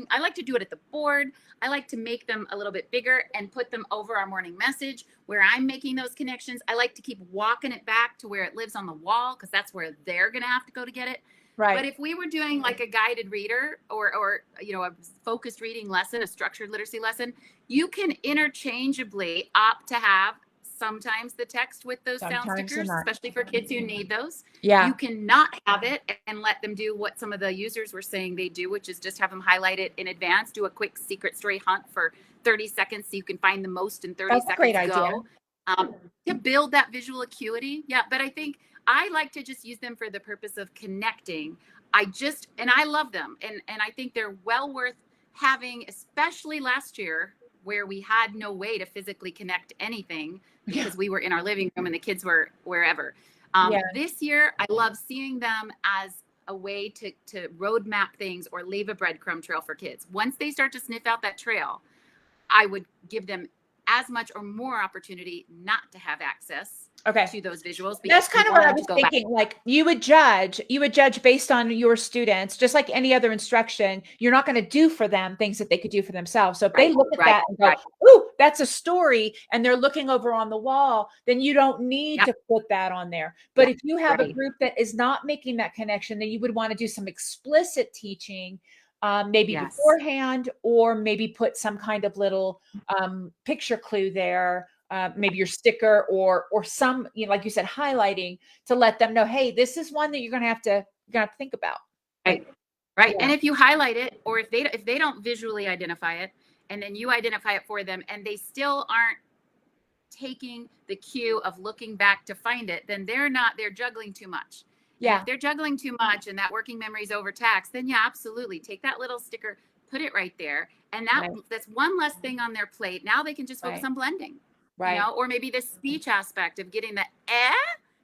I like to do it at the board. I like to make them a little bit bigger and put them over our morning message where I'm making those connections. I like to keep walking it back to where it lives on the wall, because that's where they're going to have to go to get it. Right. But if we were doing like a guided reader or a focused reading lesson, a structured literacy lesson, you can interchangeably opt to have sometimes the text with those sound stickers, especially for kids who need those. Yeah. You cannot have it and let them do what some of the users were saying they do, which is just have them highlight it in advance, do a quick secret story hunt for 30 seconds so you can find the most in 30 seconds. Great idea. To build that visual acuity. Yeah, but I think I like to just use them for the purpose of connecting. And I love them. And I think they're well worth having, especially last year where we had no way to physically connect anything because we were in our living room and the kids were wherever. This year, I love seeing them as a way to roadmap things or leave a breadcrumb trail for kids. Once they start to sniff out that trail, I would give them as much or more opportunity not to have access to those visuals. That's kind of what I was thinking. Like you would judge based on your students, just like any other instruction. You're not going to do for them things that they could do for themselves. So if they look at that and go, "Ooh, that's a story," and they're looking over on the wall, then you don't need to put that on there. But if you have a group that is not making that connection, then you would want to do some explicit teaching. Maybe beforehand, or maybe put some kind of little picture clue there, maybe your sticker or some, like you said, highlighting to let them know, hey, this is one that you're gonna have to think about. Right. Yeah. And if you highlight it, or if they don't visually identify it, and then you identify it for them, and they still aren't taking the cue of looking back to find it, then they're juggling too much. Yeah. If they're juggling too much and that working memory is overtaxed, then absolutely take that little sticker, put it right there. And that's one less thing on their plate. Now they can just focus on blending, or maybe the speech aspect of getting the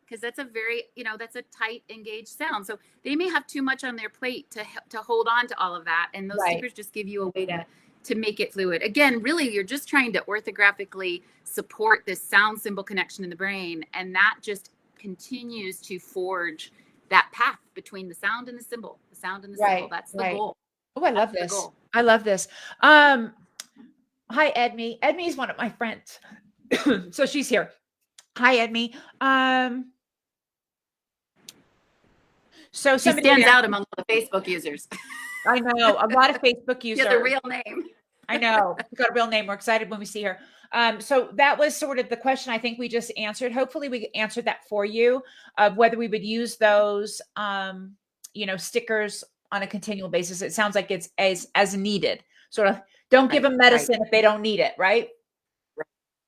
because that's a very, that's a tight, engaged sound. So they may have too much on their plate to hold on to all of that. And those stickers just give you a way to make it fluid. Again, really, you're just trying to orthographically support this sound symbol connection in the brain. And that just continues to forge that path between the sound and the symbol, symbol. That's the goal. Oh, I love this. I love this. Hi, Edme. Edme is one of my friends. So she's here. Hi, Edme. So she stands out among the Facebook users. I know, a lot of Facebook users. She has a real name. I know. We've got a real name. We're excited when we see her. So that was sort of the question I think we just answered. Hopefully we answered that for you, of whether we would use those, stickers on a continual basis. It sounds like it's as needed. Sort of don't give them medicine if they don't need it, right?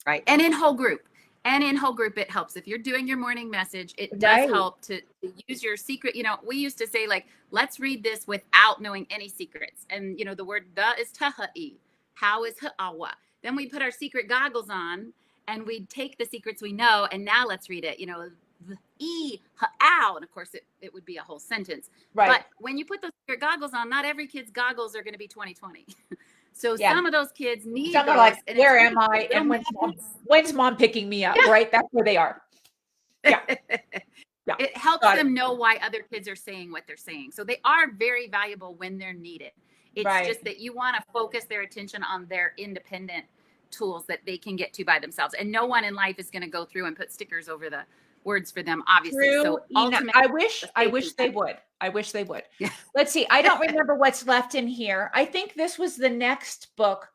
Right. And in whole group. It helps. If you're doing your morning message, it does help to use your secret. We used to say, like, let's read this without knowing any secrets. And, the word the is taha'i. How is ha'awa. Then we put our secret goggles on and we'd take the secrets we know. And now let's read it, the e, ha'ow. And of course it would be a whole sentence. Right. But when you put those secret goggles on, not every kid's goggles are going to be 2020. So some of those kids need some are like, where am I? And when's mom picking me up? Right? That's where they are. Yeah. It helps them know why other kids are saying what they're saying. So they are very valuable when they're needed. It's just that you want to focus their attention on their independent tools that they can get to by themselves. And no one in life is going to go through and put stickers over the words for them, obviously. True. So I wish they would. Yeah. Let's see. I don't remember what's left in here. I think this was the next book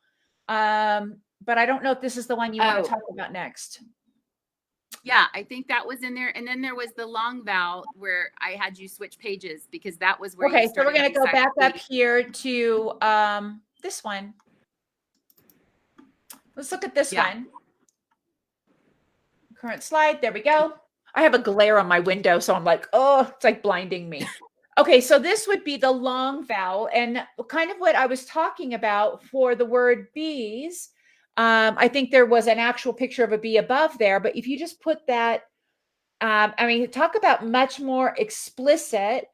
But I don't know if this is the one you want to Oh. talk about next. Yeah, I think that was in there. And then there was the long vowel where I had you switch pages because that was where you Okay, so we're started going to go back up deciding. here to this one. Let's look at this Yeah. one. Current slide. There we go. I have a glare on my window, so I'm like, oh, it's like blinding me. Okay, so this would be the long vowel, and kind of what I was talking about for the word bees. I think there was an actual picture of a bee above there, but if you just put that, I mean, talk about much more explicit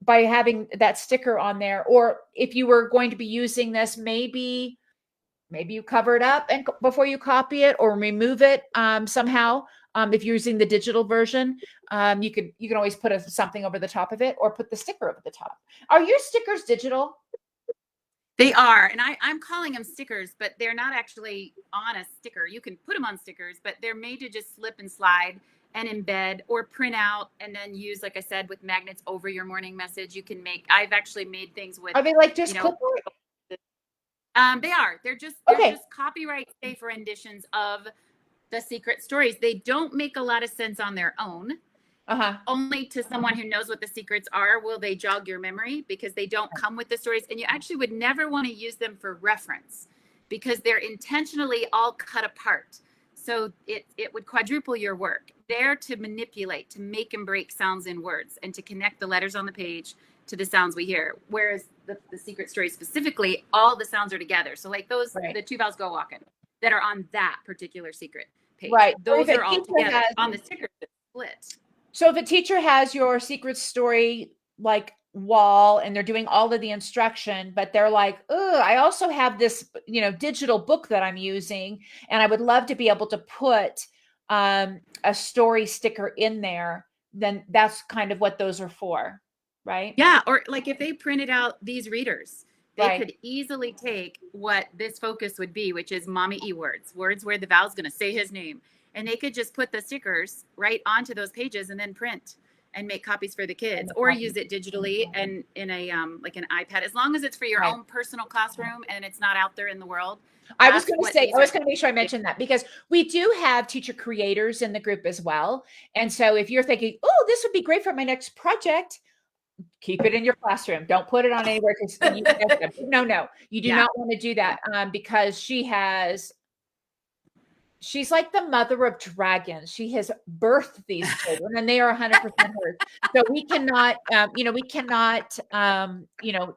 by having that sticker on there. Or if you were going to be using this, maybe you cover it up and before you copy it or remove it somehow. If you're using the digital version, you can always put something over the top of it or put the sticker over the top. Are your stickers digital? They are, and I'm calling them stickers, but they're not actually on a sticker. You can put them on stickers, but they're made to just slip and slide and embed or print out and then use, like I said, with magnets over your morning message. You can make, I've actually made things with, Are they like just you know, clipboard? they are. They're Okay. just copyright safe renditions of the secret stories. They don't make a lot of sense on their own. Only to someone who knows what the secrets are will they jog your memory, because they don't come with the stories, and you actually would never want to use them for reference because they're intentionally all cut apart. So it would quadruple your work. They're to manipulate, to make and break sounds in words and to connect the letters on the page to the sounds we hear. Whereas the secret story specifically, all the sounds are together. So like those, the two vowels go walking that are on that particular secret page. Right. Those are all together. On the sticker, it's split. So if a teacher has your secret story like wall and they're doing all of the instruction, but they're like, oh, I also have this, digital book that I'm using, and I would love to be able to put a story sticker in there, then that's kind of what those are for, right? Yeah, or like if they printed out these readers, they could Right. easily take what this focus would be, which is mommy E words, words where the vowel's going to say his name. And they could just put the stickers right onto those pages and then print and make copies for the kids, or use it digitally and in a like an iPad, as long as it's for your own personal classroom and it's not out there in the world. I was going to make sure I mentioned that, because we do have teacher creators in the group as well. And so if you're thinking, oh, this would be great for my next project, keep it in your classroom. Don't put it on anywhere. No, you do not want to do that, because she's like the mother of dragons. She has birthed these children, and they are 100% hers. So we cannot,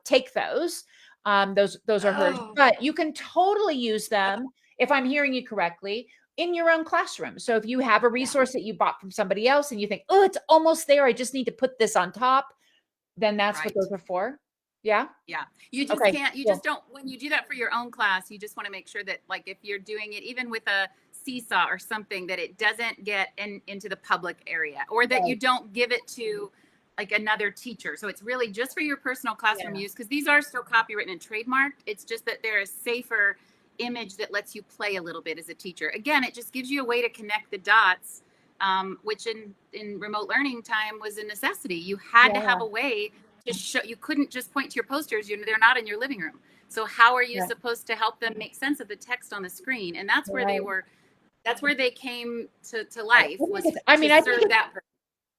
take those. Those are hers, but you can totally use them, if I'm hearing you correctly, in your own classroom. So if you have a resource that you bought from somebody else and you think, oh, it's almost there, I just need to put this on top, then that's what those are for. Yeah. Yeah. You just can't, you just don't, when you do that for your own class, you just want to make sure that, like, if you're doing it even with a seesaw or something, that it doesn't get into the public area, or that you don't give it to like another teacher. So it's really just for your personal classroom use, because these are still copywritten and trademarked. It's just that they're a safer image that lets you play a little bit as a teacher. Again, it just gives you a way to connect the dots, which in remote learning time was a necessity. You had to have a way to show. You couldn't just point to your posters. They're not in your living room. So how are you supposed to help them make sense of the text on the screen? And that's where they were. That's where they came to life.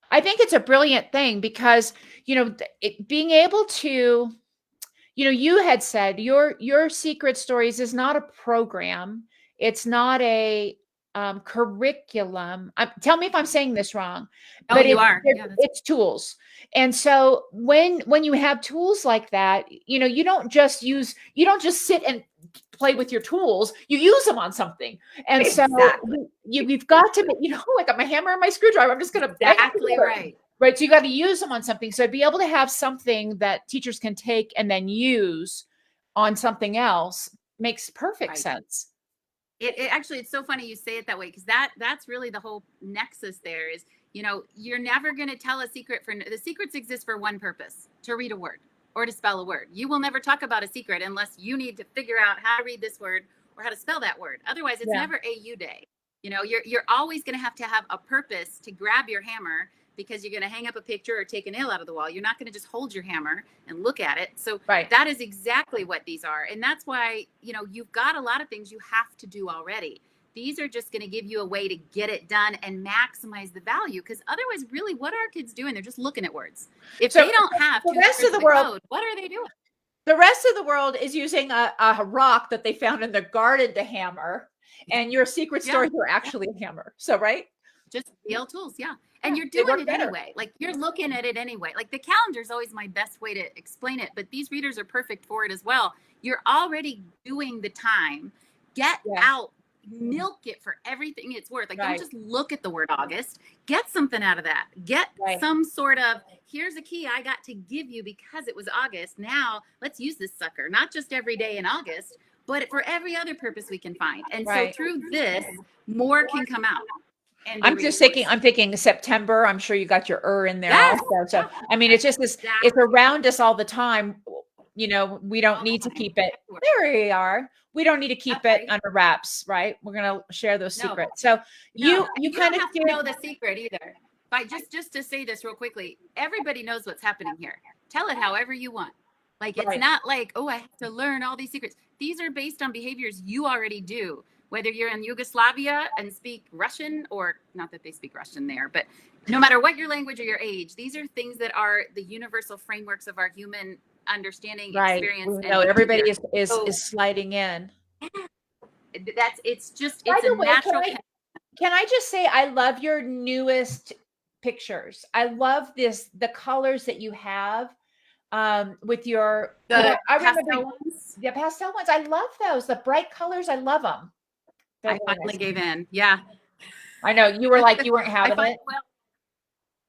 I think it's a brilliant thing, because being able to, you had said your secret stories is not a program. It's not a curriculum. Tell me if I'm saying this wrong. But it's tools. And so when you have tools like that, you don't just sit and play with your tools. You use them on something. And so you've got to, I got my hammer and my screwdriver. I'm just going to Right. So you got to use them on something. So to be able to have something that teachers can take and then use on something else makes perfect sense. It actually, it's so funny you say it that way, because that's really the whole nexus there is, you're never going to tell a secret. The secrets exist for one purpose: to read a word or to spell a word. You will never talk about a secret unless you need to figure out how to read this word or how to spell that word. Otherwise, it's never AU day. You're always going to have a purpose to grab your hammer, because you're going to hang up a picture or take a nail out of the wall. You're not going to just hold your hammer and look at it. So that is exactly what these are. And that's why, you know, you've got a lot of things you have to do already. These are just going to give you a way to get it done and maximize the value. Because otherwise, really, what are kids doing? They're just looking at words. If they don't have the rest of the world, code, what are they doing? The rest of the world is using a rock that they found in the garden to hammer. And your secret stories are actually a hammer. So, right? Just real tools. Yeah. And you're doing it anyway. Like you're looking at it anyway. Like the calendar is always my best way to explain it, but these readers are perfect for it as well. You're already doing the time. Get out, milk it for everything it's worth. Like don't just look at the word August. Get something out of that. Get some sort of, here's a key I got to give you because it was August. Now let's use this sucker, not just every day in August, but for every other purpose we can find. And so through this, more can come out. I'm thinking September. I'm sure you got your in there also. So, I mean, it's just this, it's around us all the time. You know, we don't need to keep it. There we are. We don't need to keep it under wraps, right? We're going to share those secrets. So you kind of have to know the secret either. But just to say this real quickly, everybody knows what's happening here. Tell it however you want. Like, it's not like, oh, I have to learn all these secrets. These are based on behaviors you already do. Whether you're in Yugoslavia and speak Russian, or not that they speak Russian there, but no matter what your language or your age, these are things that are the universal frameworks of our human understanding, experience. No, everybody is sliding in. It's a natural. Can I just say, I love your newest pictures. I love the colors that you have with your, pastel ones. The pastel ones. I love those. The bright colors. I love them. I finally gave in. Yeah. I know you were like, you weren't having it.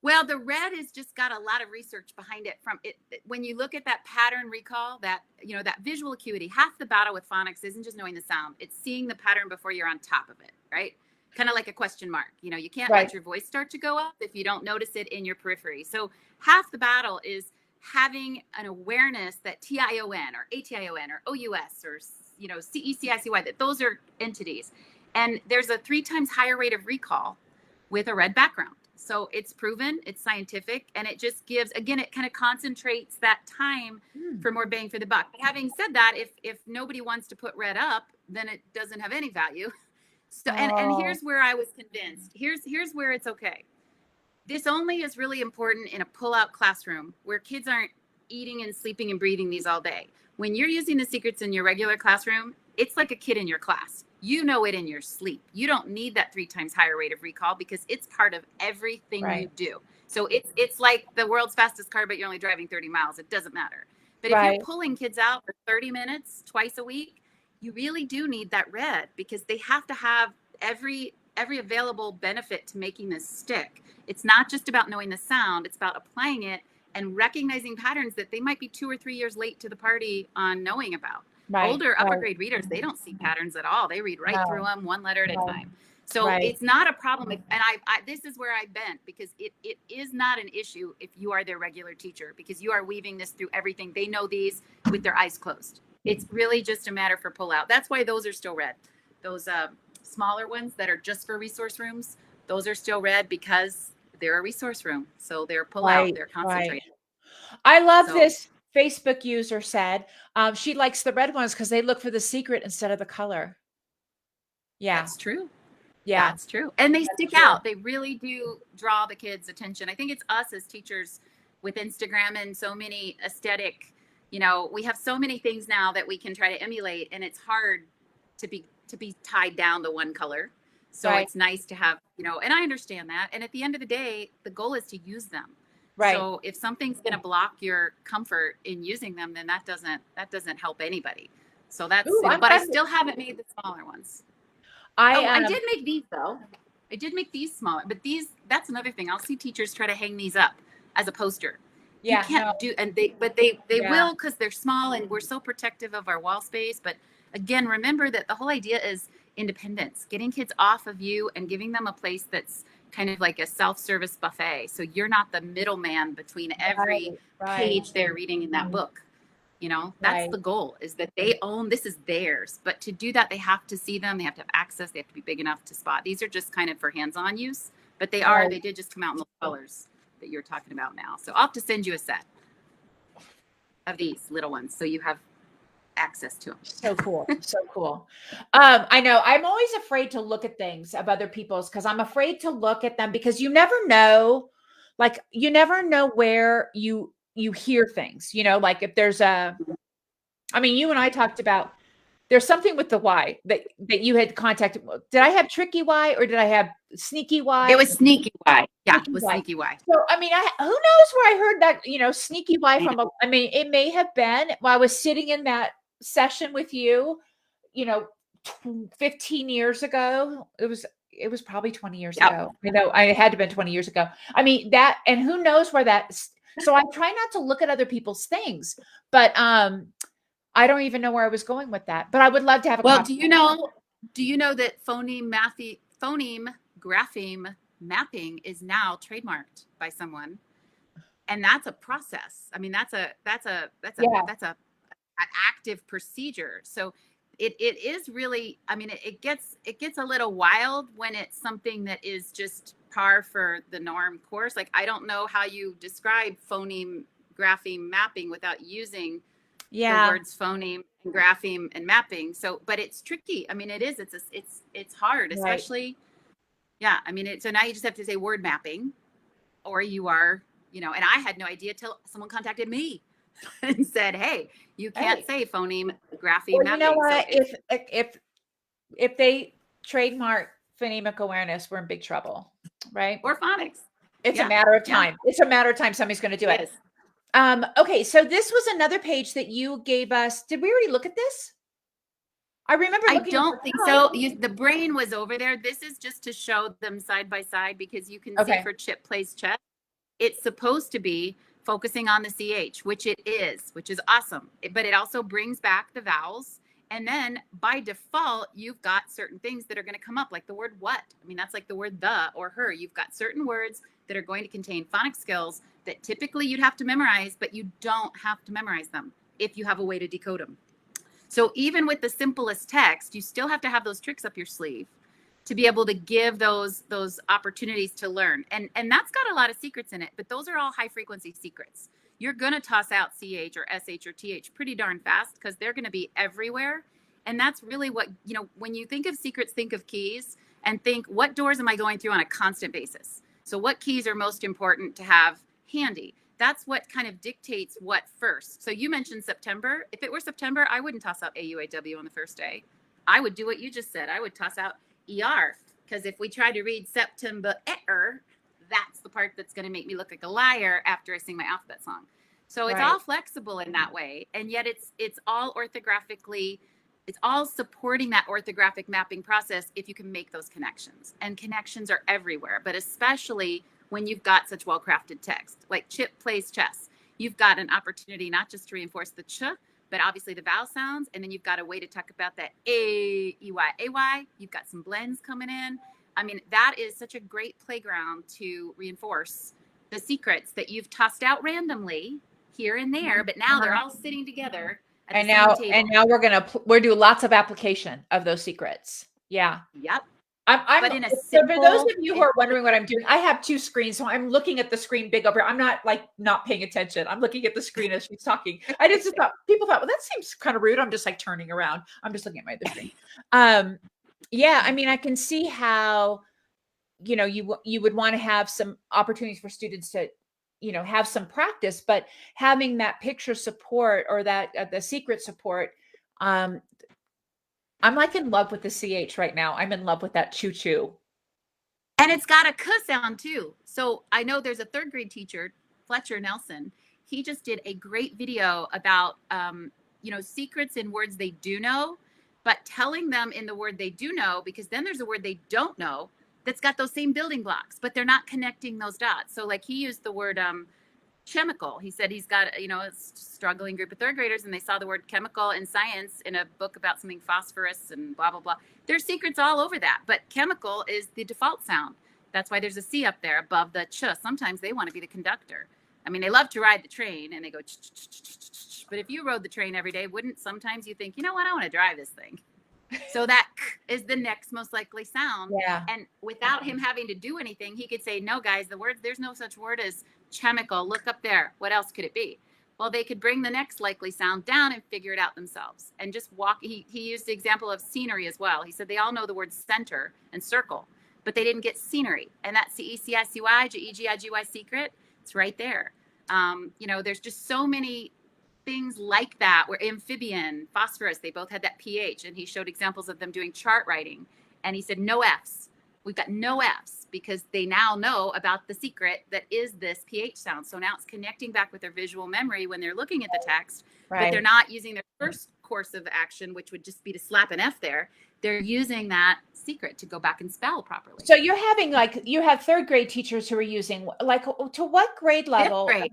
Well, the red has just got a lot of research behind it from it. When you look at that pattern recall, that, you know, that visual acuity, half the battle with phonics isn't just knowing the sound. It's seeing the pattern before you're on top of it. Right. Kind of like a question mark. You know, you can't let your voice start to go up if you don't notice it in your periphery. So half the battle is having an awareness that TION or ATION or OUS or, you know, CECICY, that those are entities. And there's a 3 times higher rate of recall with a red background. So it's proven, it's scientific, and it just gives, again, it kind of concentrates that time for more bang for the buck. But having said that, if nobody wants to put red up, then it doesn't have any value. So, and here's where I was convinced. Here's where it's okay. This only is really important in a pull-out classroom where kids aren't eating and sleeping and breathing these all day. When you're using the secrets in your regular classroom, it's like a kid in your class. You know it in your sleep. You don't need that 3 times higher rate of recall because it's part of everything you do. So it's like the world's fastest car, but you're only driving 30 miles. It doesn't matter. But if you're pulling kids out for 30 minutes twice a week, you really do need that red because they have to have every available benefit to making this stick. It's not just about knowing the sound. It's about applying it and recognizing patterns that they might be 2 or 3 years late to the party on knowing about. Older upper grade readers, they don't see patterns at all. They read through them one letter at a time. So it's not a problem. And I this is where I bent because it is not an issue if you are their regular teacher because you are weaving this through everything. They know these with their eyes closed. It's really just a matter for pull out. That's why those are still red. Those smaller ones that are just for resource rooms, those are still red because they're a resource room. So they're pull out, they're concentrated. I love this. Facebook user said she likes the red ones because they look for the secret instead of the color. Yeah, that's true. Yeah, that's true. And they stick out. They really do draw the kids' attention. I think it's us as teachers with Instagram and so many aesthetic, you know, we have so many things now that we can try to emulate, and it's hard to be tied down to one color. So it's nice to have, you know, and I understand that. And at the end of the day, the goal is to use them. So if something's going to block your comfort in using them, then that doesn't help anybody. So that's, but I still haven't made the smaller ones. I did make these though. I did make these smaller, but that's another thing. I'll see teachers try to hang these up as a poster. You can't do, and they will, because they're small and we're so protective of our wall space. But again, remember that the whole idea is independence, getting kids off of you and giving them a place that's kind of like a self-service buffet. So you're not the middleman between every page they're reading in that book. You know, that's the goal, is that they own, this is theirs. But to do that, they have to see them. They have to have access. They have to be big enough to spot. These are just kind of for hands-on use, but they did just come out in those colors. that you're talking about now. So I'll have to send you a set of these little ones so you have access to them. So cool. So cool. I know I'm always afraid to look at things of other people's because I'm afraid to look at them because you never know, like you never know where you hear things, like if there's I mean, you and I talked about there's something with the Y that you had contacted. Did I have tricky Y or did I have sneaky Y? It was sneaky Y. Yeah, Sneaky it was Y. sneaky Y. So, I mean, who knows where I heard that, sneaky Y from? I mean, it may have been while I was sitting in that session with you, 15 years ago. It was probably 20 years ago. I had to have been 20 years ago. I mean, that, and who knows where so I try not to look at other people's things, but, I don't even know where I was going with that, but I would love to have a Well, copy. do you know that phoneme grapheme mapping is now trademarked by someone? And that's a process. I mean, that's an active procedure. So it is really, I mean, it gets a little wild when it's something that is just par for the norm course. Like, I don't know how you describe phoneme grapheme mapping without using the words phoneme and grapheme and mapping. So, but it's tricky. I mean, it is, it's hard, especially, I mean, so now you just have to say word mapping, or you are, and I had no idea till someone contacted me and said, hey, you can't say phoneme grapheme mapping. You know what? So if they trademark phonemic awareness, we're in big trouble, right? Or phonics. It's a matter of time. It's a matter of time somebody's going to do it. Okay, so this was another page that you gave us. Did we already look at this? I remember looking. I don't think so. The brain was over there. This is just to show them side by side because you can see for Chip Plays Chess, it's supposed to be focusing on the CH, which it is, which is awesome. But it also brings back the vowels. And then by default, you've got certain things that are going to come up, like the word what. I mean, that's like the word the or her. You've got certain words that are going to contain phonic skills that typically you'd have to memorize, but you don't have to memorize them if you have a way to decode them. So even with the simplest text, you still have to have those tricks up your sleeve to be able to give those opportunities to learn. And that's got a lot of secrets in it, but those are all high frequency secrets. You're going to toss out CH or SH or TH pretty darn fast because they're going to be everywhere. And that's really what, when you think of secrets, think of keys and think, what doors am I going through on a constant basis? So what keys are most important to have handy? That's what kind of dictates what first. So you mentioned September. If it were September, I wouldn't toss out AUAW on the first day. I would do what you just said. I would toss out ER, because if we try to read September, that's the part that's going to make me look like a liar after I sing my alphabet song. So it's all flexible in that way. And yet it's all orthographically, it's all supporting that orthographic mapping process if you can make those connections. And connections are everywhere, but especially when you've got such well-crafted text. Like Chip Plays Chess, you've got an opportunity not just to reinforce the ch, but obviously the vowel sounds. And then you've got a way to talk about that A, E, Y, A, Y. You've got some blends coming in. I mean, that is such a great playground to reinforce the secrets that you've tossed out randomly here and there, but now they're all sitting together at the same table. And now we're doing lots of application of those secrets. Yeah. Yep. But in a simple, for those of you who are wondering what I'm doing, I have two screens, so I'm looking at the screen big over. I'm not paying attention. I'm looking at the screen as she's talking. I just thought people thought, well, that seems kind of rude. I'm just like turning around. I'm just looking at my other screen. Yeah, I mean, I can see how, you would want to have some opportunities for students to, have some practice, but having that picture support or that the secret support, I'm like in love with the CH right now. I'm in love with that choo-choo. And it's got a k sound too. So I know there's a third grade teacher, Fletcher Nelson. He just did a great video about, secrets in words they do know, but telling them in the word they do know, because then there's a word they don't know that's got those same building blocks, but they're not connecting those dots. So like he used the word chemical. He said he's got, a struggling group of third graders and they saw the word chemical in science in a book about something phosphorus and blah, blah, blah. There's secrets all over that, but chemical is the default sound. That's why there's a C up there above the ch. Sometimes they want to be the conductor. I mean, they love to ride the train and they go, but if you rode the train every day, wouldn't sometimes you think, you know what, I want to drive this thing. So that is the next most likely sound. Yeah. And without him having to do anything, he could say, no, guys, there's no such word as chemical. Look up there. What else could it be? Well, they could bring the next likely sound down and figure it out themselves and just walk. He used the example of scenery as well. He said they all know the word center and circle, but they didn't get scenery. And that CECICY, GEGIGY secret, it's right there. There's just so many things like that, where amphibian, phosphorus, they both had that pH, and he showed examples of them doing chart writing. And he said, no F's. We've got no F's because they now know about the secret that is this pH sound. So now it's connecting back with their visual memory when they're looking at the text, but they're not using their first course of action, which would just be to slap an F there. They're using that secret to go back and spell properly. So you're having you have third grade teachers who are using to what grade level? Fifth grade.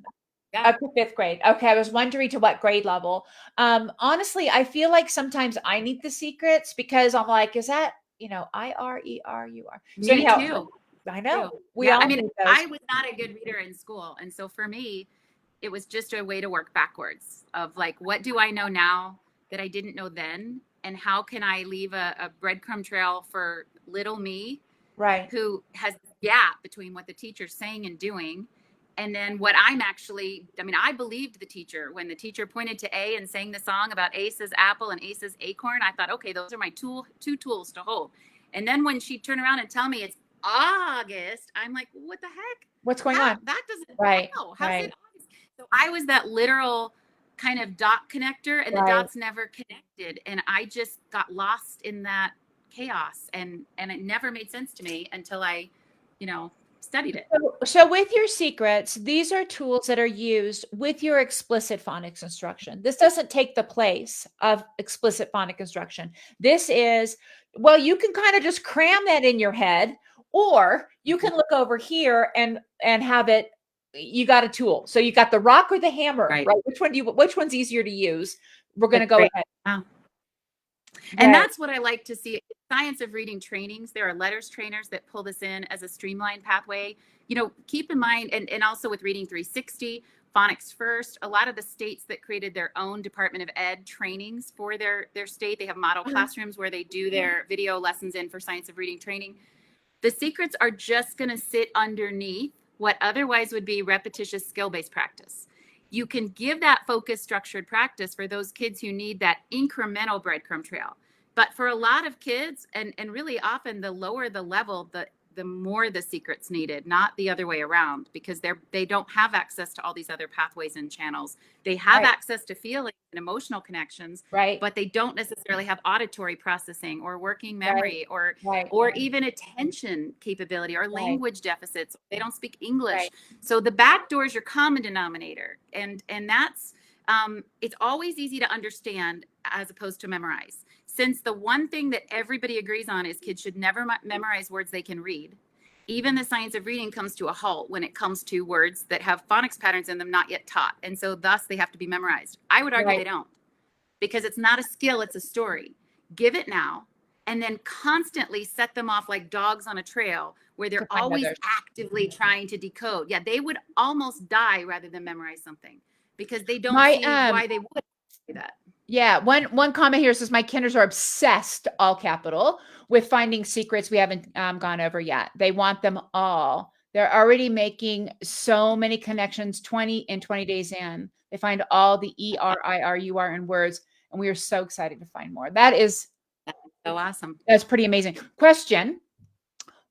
Yeah. Up to fifth grade. Okay. I was wondering to what grade level. Honestly, I feel like sometimes I need the secrets because I'm like, is that, IRERUR? So Me too. I know. I was not a good reader in school. And so for me, it was just a way to work backwards of like, what do I know now that I didn't know then? And how can I leave a breadcrumb trail for little me, right, who has a gap between what the teacher's saying and doing, and then what I'm actually, I believed the teacher. When the teacher pointed to A and sang the song about A says apple and A says acorn, I thought, okay, those are my two tools to hold. And then when she'd turn around and tell me it's August, I'm like, what the heck? What's going on? That doesn't know. How's it August? So I was that literal kind of dot connector, and the dots never connected. And I just got lost in that chaos, and it never made sense to me until I, studied it. So with your secrets, these are tools that are used with your explicit phonics instruction. This doesn't take the place of explicit phonic instruction. This is, well, you can kind of just cram that in your head, or you can look over here and have it. You got a tool. So you got the rock or the hammer, right? Which one's easier to use? We're going to go ahead. Wow. And that's what I like to see. Science of reading trainings. There are letters trainers that pull this in as a streamlined pathway. Keep in mind, and also with Reading 360, Phonics First, a lot of the states that created their own Department of Ed trainings for their state, they have model classrooms where they do their video lessons in for Science of Reading training. The secrets are just going to sit underneath what otherwise would be repetitious skill-based practice. You can give that focused, structured practice for those kids who need that incremental breadcrumb trail. But for a lot of kids, and really often the lower the level, the more the secret's needed, not the other way around, because they don't have access to all these other pathways and channels. They have access to feelings and emotional connections, but they don't necessarily have auditory processing or working memory or even attention capability or language deficits. They don't speak English. So the back door is your common denominator. And that's, it's always easy to understand as opposed to memorize. Since the one thing that everybody agrees on is kids should never memorize words they can read. Even the science of reading comes to a halt when it comes to words that have phonics patterns in them not yet taught. And so thus they have to be memorized. I would argue they don't, because it's not a skill, it's a story. Give it now, and then constantly set them off like dogs on a trail where they're always actively trying to decode. Yeah, they would almost die rather than memorize something because they don't see why they would do that. Yeah. One comment here says, my kinders are obsessed, all capital, with finding secrets we haven't gone over yet. They want them all. They're already making so many connections 20 days in. They find all the ERIRUR in words, and we are so excited to find more. That's so awesome. That's pretty amazing. Question.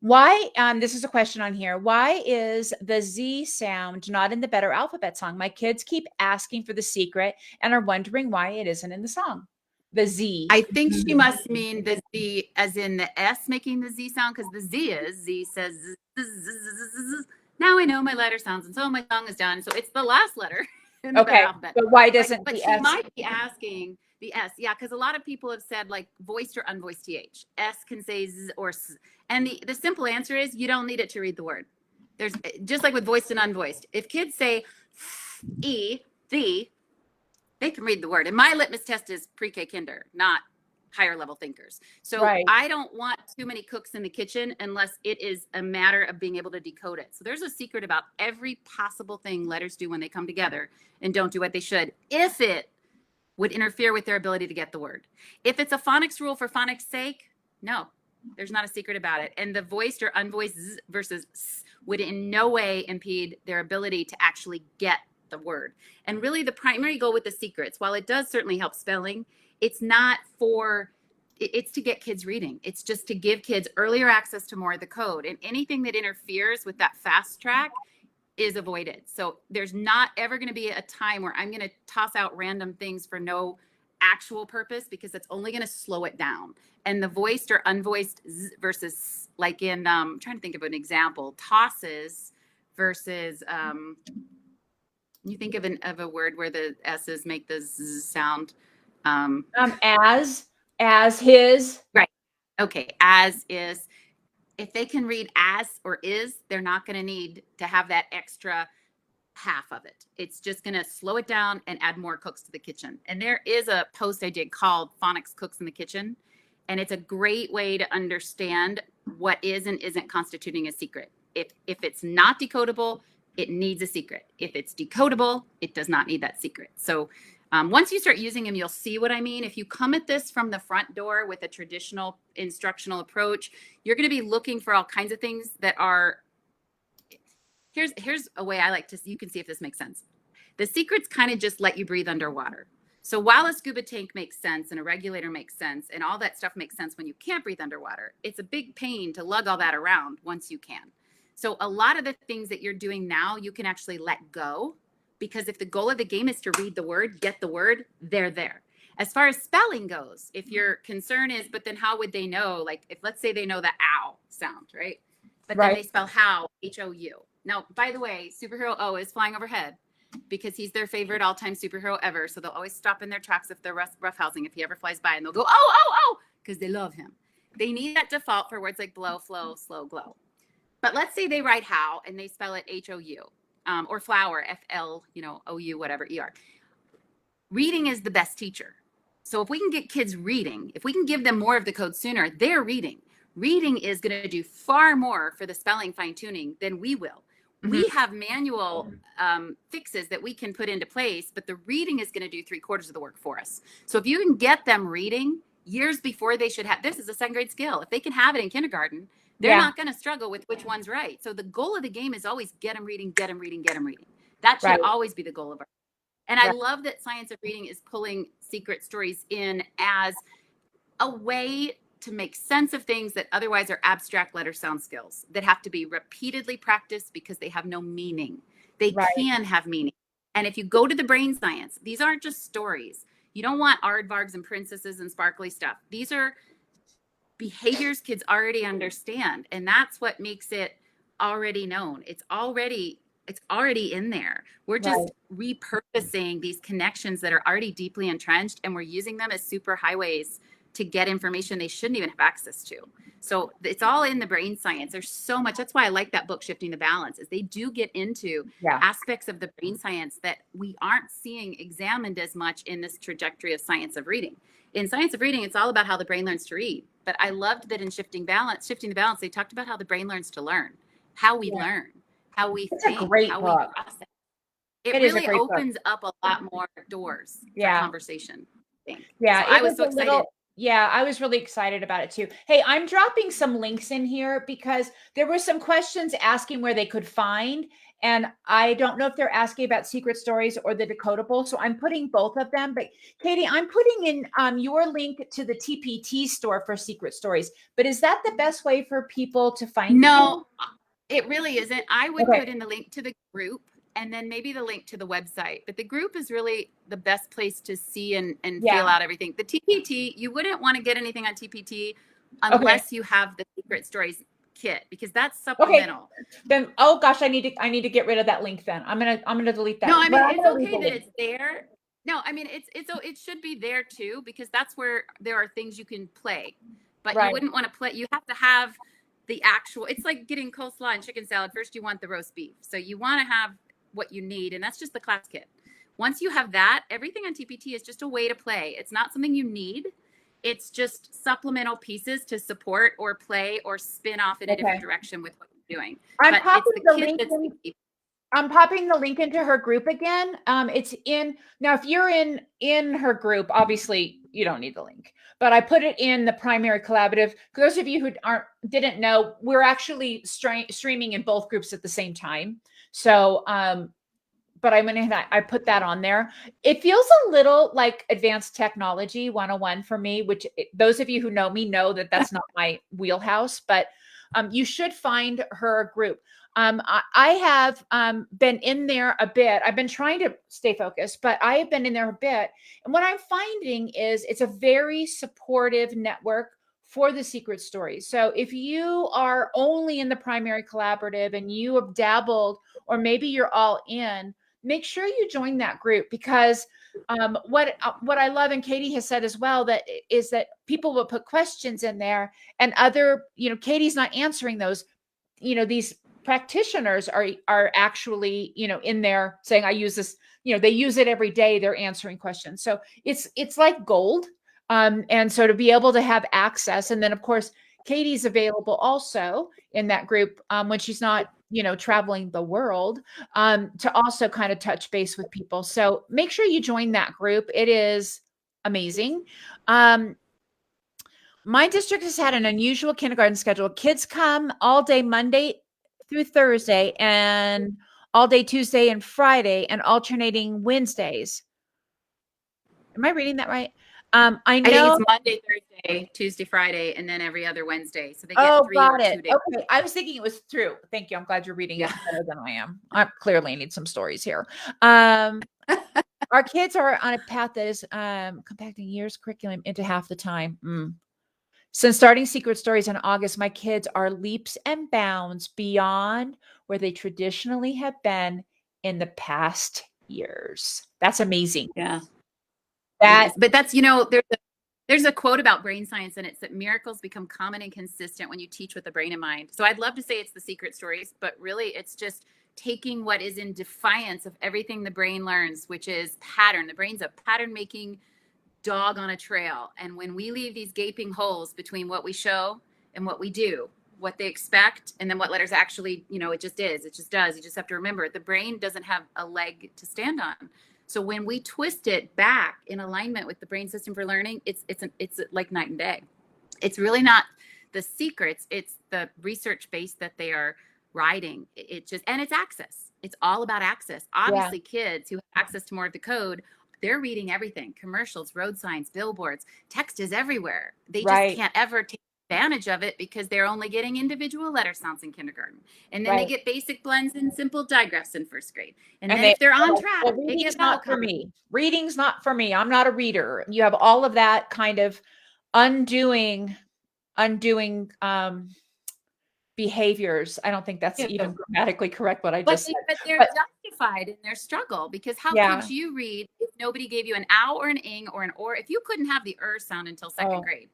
Why, this is a question on here. Why is the Z sound not in the Better Alphabet song? My kids keep asking for the secret and are wondering why it isn't in the song. The Z. I think she must mean the Z as in the S making the Z sound, because the Z says z, z, z, z. Now I know my letter sounds, and so my song is done. So it's the last letter in the Better Alphabet. But why doesn't but the she S? might be asking the S, because a lot of people have said like voiced or unvoiced TH. S can say Z or S. And the simple answer is you don't need it to read the word. There's just like with voiced and unvoiced. If kids say E, the, they can read the word. And my litmus test is pre-K kinder, not higher level thinkers. So I don't want too many cooks in the kitchen unless it is a matter of being able to decode it. So there's a secret about every possible thing letters do when they come together and don't do what they should, if it would interfere with their ability to get the word. If it's a phonics rule for phonics sake, No, there's not a secret about it. And the voiced or unvoiced z versus s would in no way impede their ability to actually get the word. And really, the primary goal with the secrets, while it does certainly help spelling, it's not for it's to get kids reading. It's just to give kids earlier access to more of the code. And anything that interferes with that fast track is avoided. So there's not ever going to be a time where I'm going to toss out random things for no actual purpose, because that's only going to slow it down. And the voiced or unvoiced z versus, like in, I'm trying to think of an example, tosses versus, you think of a word where the S's make the z sound. As his. Right. Okay. As is. If they can read as or is, they're not going to need to have that extra half of it. It's just going to slow it down and add more cooks to the kitchen. And there is a post I did called Phonics Cooks in the Kitchen. And it's a great way to understand what is and isn't constituting a secret. If it's not decodable, it needs a secret. If it's decodable, it does not need that secret. So once you start using them, you'll see what I mean. If you come at this from the front door with a traditional instructional approach, you're going to be looking for all kinds of things that are, here's a way I like to, you can see if this makes sense. The secrets kind of just let you breathe underwater. So while a scuba tank makes sense and a regulator makes sense and all that stuff makes sense when you can't breathe underwater, it's a big pain to lug all that around once you can. So a lot of the things that you're doing now, you can actually let go. Because if the goal of the game is to read the word, get the word, they're there. As far as spelling goes, if your concern is, but then how would they know? Like, if let's say they know the ow sound, right? But then they spell how, H-O-U. Now, by the way, Superhero O is flying overhead because he's their favorite all-time superhero ever. So they'll always stop in their tracks if they're roughhousing, if he ever flies by, and they'll go, oh, because they love him. They need that default for words like blow, flow, slow, glow. But let's say they write how and they spell it H-O-U. Or flower, F-L, O-U, whatever, E-R. Reading is the best teacher. So if we can get kids reading, if we can give them more of the code sooner, they're reading. Reading is going to do far more for the spelling fine-tuning than we will. Mm-hmm. We have manual fixes that we can put into place, but the reading is going to do 3/4 of the work for us. So if you can get them reading years before they should have, this is a 2nd grade skill. If they can have it in kindergarten, they're not going to struggle with which one's right. So the goal of the game is always get them reading, get them reading, get them reading. That should always be the goal of our. And I love that Science of Reading is pulling secret stories in as a way to make sense of things that otherwise are abstract letter sound skills that have to be repeatedly practiced because they have no meaning. They can have meaning. And if you go to the brain science, these aren't just stories. You don't want aardvarks and princesses and sparkly stuff. These are behaviors kids already understand, and that's what makes it already known. It's already in there. We're just repurposing these connections that are already deeply entrenched, and we're using them as super highways to get information they shouldn't even have access to. So it's all in the brain science. There's so much. That's why I like that book, Shifting the Balance, is they do get into aspects of the brain science that we aren't seeing examined as much in this trajectory of Science of Reading. In Science of Reading, it's all about how the brain learns to read. But I loved that in Shifting the Balance, they talked about how the brain learns to learn, how we learn, how we think, how we process. It really opens up a lot more doors for conversation, I think. Yeah, so I was so excited. I was really excited about it too. Hey, I'm dropping some links in here because there were some questions asking where they could find, and I don't know if they're asking about secret stories or the decodable. So I'm putting both of them. But Katie, I'm putting in your link to the TPT store for secret stories. But is that the best way for people to find? No, it really isn't. I would put in the link to the group and then maybe the link to the website. But the group is really the best place to see and feel out everything. The TPT, you wouldn't want to get anything on TPT unless you have the secret stories kit, because that's supplemental. Then oh gosh, I need to get rid of that link then. I'm gonna delete that. No, I mean it's okay that it's there. No, I mean it should be there too, because that's where there are things you can play. But you wouldn't want to play, you have to have the actual, it's like getting coleslaw and chicken salad. First you want the roast beef. So you want to have what you need, and that's just the class kit. Once you have that, everything on TPT is just a way to play. It's not something you need. It's just supplemental pieces to support or play or spin off in a different direction with what you're doing. I'm popping the link in. I'm popping the link into her group again. It's in now. If you're in her group, obviously you don't need the link, but I put it in the primary collaborative. For those of you who didn't know, we're actually streaming in both groups at the same time. So, but I put that on there. It feels a little like advanced technology 101 for me, which those of you who know me know that that's not my wheelhouse, but you should find her group. I have been in there a bit. I've been trying to stay focused, but I have been in there a bit. And what I'm finding is it's a very supportive network for the secret stories. So if you are only in the primary collaborative and you have dabbled, or maybe you're all in, make sure you join that group, because what I love, and Katie has said as well, that is that people will put questions in there, and Katie's not answering those. These practitioners are actually in there saying, I use this. They use it every day. They're answering questions, so it's like gold. And so to be able to have access, and then of course Katie's available also in that group when she's not traveling the world, to also kind of touch base with people. So make sure you join that group. It is amazing. My district has had an unusual kindergarten schedule. Kids come all day Monday through Thursday, and all day Tuesday and Friday, and alternating Wednesdays. Am I reading that right? I I think know. it's Monday, Thursday, Tuesday, Friday, and then every other Wednesday. So they get Oh, 3 got or it. 2 days. Okay. I was thinking it was through. Thank you. I'm glad you're reading it Yeah. better than I am. I clearly need some stories here. Our kids are on a path that is compacting years curriculum into half the time. Since starting Secret Stories in August, my kids are leaps and bounds beyond where they traditionally have been in the past years. That's amazing. Yeah. That But that's, there's a quote about brain science, and it's that miracles become common and consistent when you teach with the brain in mind. So I'd love to say it's the secret stories, but really it's just taking what is in defiance of everything the brain learns, which is pattern. The brain's a pattern making dog on a trail. And when we leave these gaping holes between what we show and what we do, what they expect, and then what letters actually, it just is, it just does. You just have to remember the brain doesn't have a leg to stand on. So when we twist it back in alignment with the brain system for learning, it's like night and day. It's really not the secrets, it's the research base that they are riding. And it's access. It's all about access. Obviously, kids who have access to more of the code, they're reading everything: commercials, road signs, billboards. Text is everywhere. They just can't ever take advantage of it because they're only getting individual letter sounds in kindergarten, and then they get basic blends and simple digraphs in first grade, and then if they're on track, well, they reading's get not for me. Reading's not for me. I'm not a reader. You have all of that kind of undoing behaviors. I don't think that's even grammatically correct what I just said. But they're justified in their struggle, because how could you read if nobody gave you an ow or an ing or an or? If you couldn't have the sound until second grade,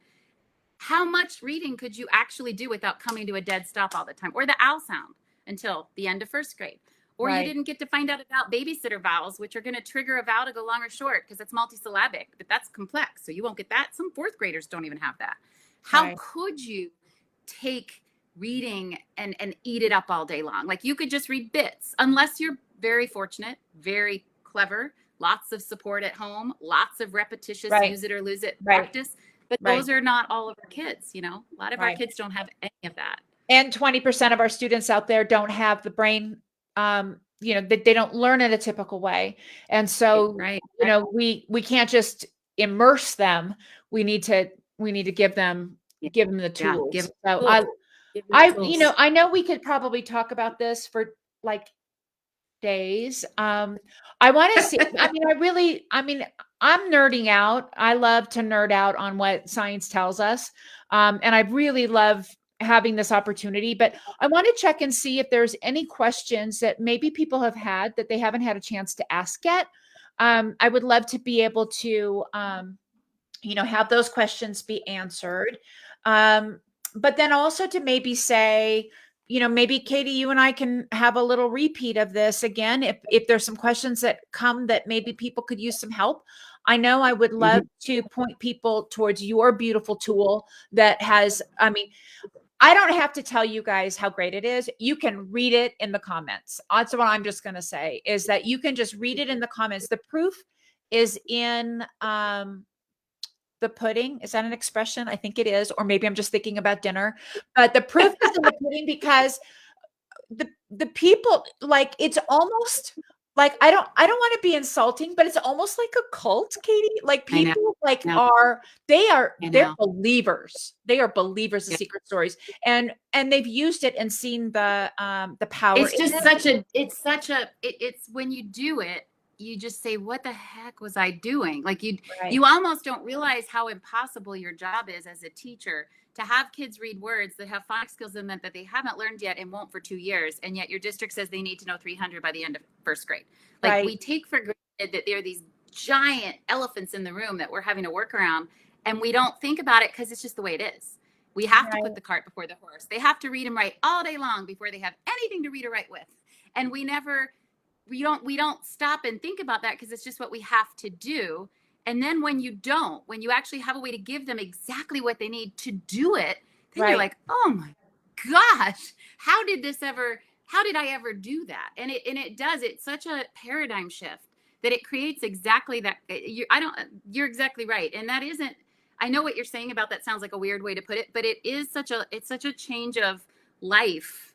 how much reading could you actually do without coming to a dead stop all the time? Or the ow sound until the end of first grade. Or you didn't get to find out about babysitter vowels, which are going to trigger a vowel to go long or short because it's multisyllabic, but that's complex. So you won't get that. Some fourth graders don't even have that. How could you take reading and eat it up all day long? Like, you could just read bits, unless you're very fortunate, very clever, lots of support at home, lots of repetitious use it or lose it practice. But those are not all of our kids. A lot of our kids don't have any of that. And 20% of our students out there don't have the brain, they don't learn in a typical way. And so, we can't just immerse them. We need to give them the tools. I know we could probably talk about this for like days. I want to see, I'm nerding out. I love to nerd out on what science tells us. And I really love having this opportunity, but I want to check and see if there's any questions that maybe people have had that they haven't had a chance to ask yet. I would love to be able to, have those questions be answered. But then also to maybe say, maybe Katie, you and I can have a little repeat of this again. If there's some questions that come that maybe people could use some help. I know I would love to point people towards your beautiful tool that has, I don't have to tell you guys how great it is. You can read it in the comments. That's what I'm just going to say, is that you can just read it in the comments. The proof is in the pudding. Is that an expression? I think it is. Or maybe I'm just thinking about dinner. But the proof is in the pudding, because the people, like, it's almost like, I don't want to be insulting, but it's almost like a cult, Katie. Like, I know. people like No, I they're know. believers. They are believers of Yeah. secret stories, and they've used it and seen the power It's in just it. it's when you do it, you just say, what the heck was I doing? Like Right. you almost don't realize how impossible your job is as a teacher to have kids read words that have phonics skills in them that they haven't learned yet and won't for 2 years. And yet your district says they need to know 300 by the end of first grade. Like, Right. we take for granted that there are these giant elephants in the room that we're having to work around. And we don't think about it because it's just the way it is. We have to Right. put the cart before the horse. They have to read and write all day long before they have anything to read or write with. And we don't stop and think about that because it's just what we have to do. And then when you actually have a way to give them exactly what they need to do it, then you're Right. like, oh my gosh, how did I ever do that? And it does, it's such a paradigm shift that it creates exactly that. You're exactly right. And that isn't, I know what you're saying about that sounds like a weird way to put it, but it's such a change of life,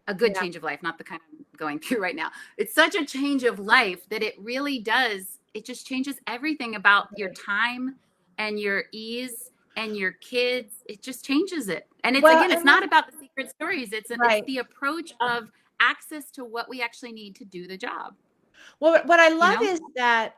a good Yeah. change of life, not the kind I'm going through right now. It's such a change of life that it really does. It just changes everything about your time and your ease and your kids. It just changes it. And it's, Well, again, it's and then, not about the secret stories. It's right. the approach of access to what we actually need to do the job, Well, what I you love know? is that,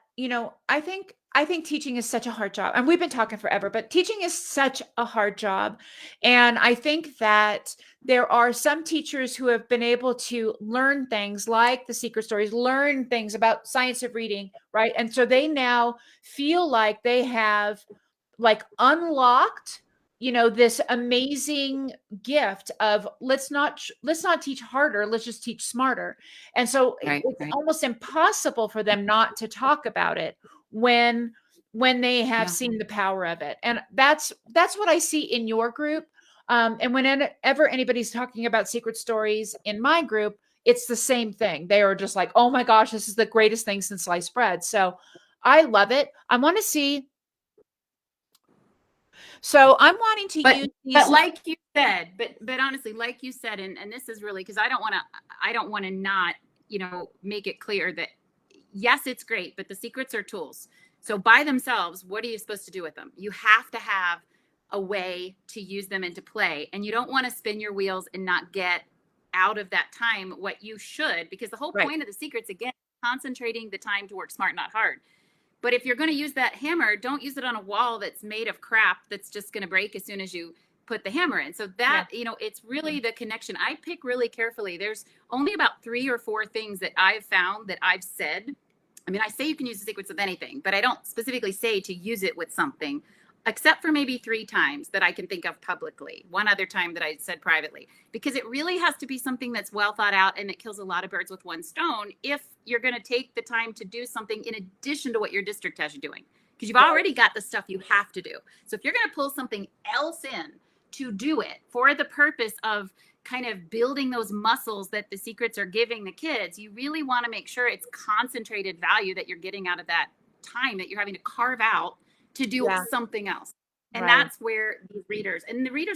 I think teaching is such a hard job. And we've been talking forever, but teaching is such a hard job. And I think that there are some teachers who have been able to learn things like the secret stories, learn things about science of reading, right? And so they now feel like they have, like, unlocked, this amazing gift of, let's not teach harder, let's just teach smarter. And so Right, it's right. almost impossible for them not to talk about it when they have Yeah. seen the power of it. And that's what I see in your group. And whenever anybody's talking about secret stories in my group, it's the same thing. They are just like, oh my gosh, this is the greatest thing since sliced bread. So I love it. I want to see. So I'm wanting to But use but these. like you said, but honestly, like you said, and this is really, because I don't want to not, make it clear that yes, it's great, but the secrets are tools. So by themselves, what are you supposed to do with them? You have to have a way to use them into play. And you don't want to spin your wheels and not get out of that time what you should, because the whole Right. point of the secrets, again, concentrating the time to work smart, not hard. But if you're going to use that hammer, don't use it on a wall that's made of crap that's just going to break as soon as you put the hammer in. So Yeah. that, it's really the connection. I pick really carefully. There's only about 3 or 4 things that I've found that I've said. I mean, I say you can use the secrets with anything, but I don't specifically say to use it with something, except for maybe 3 times that I can think of publicly. One other time that I said privately, because it really has to be something that's well thought out, and it kills a lot of birds with one stone if you're going to take the time to do something in addition to what your district has you doing, because you've already got the stuff you have to do. So if you're going to pull something else in to do it for the purpose of kind of building those muscles that the secrets are giving the kids, you really want to make sure it's concentrated value that you're getting out of that time that you're having to carve out to do Yeah. something else. And Right. that's where the readers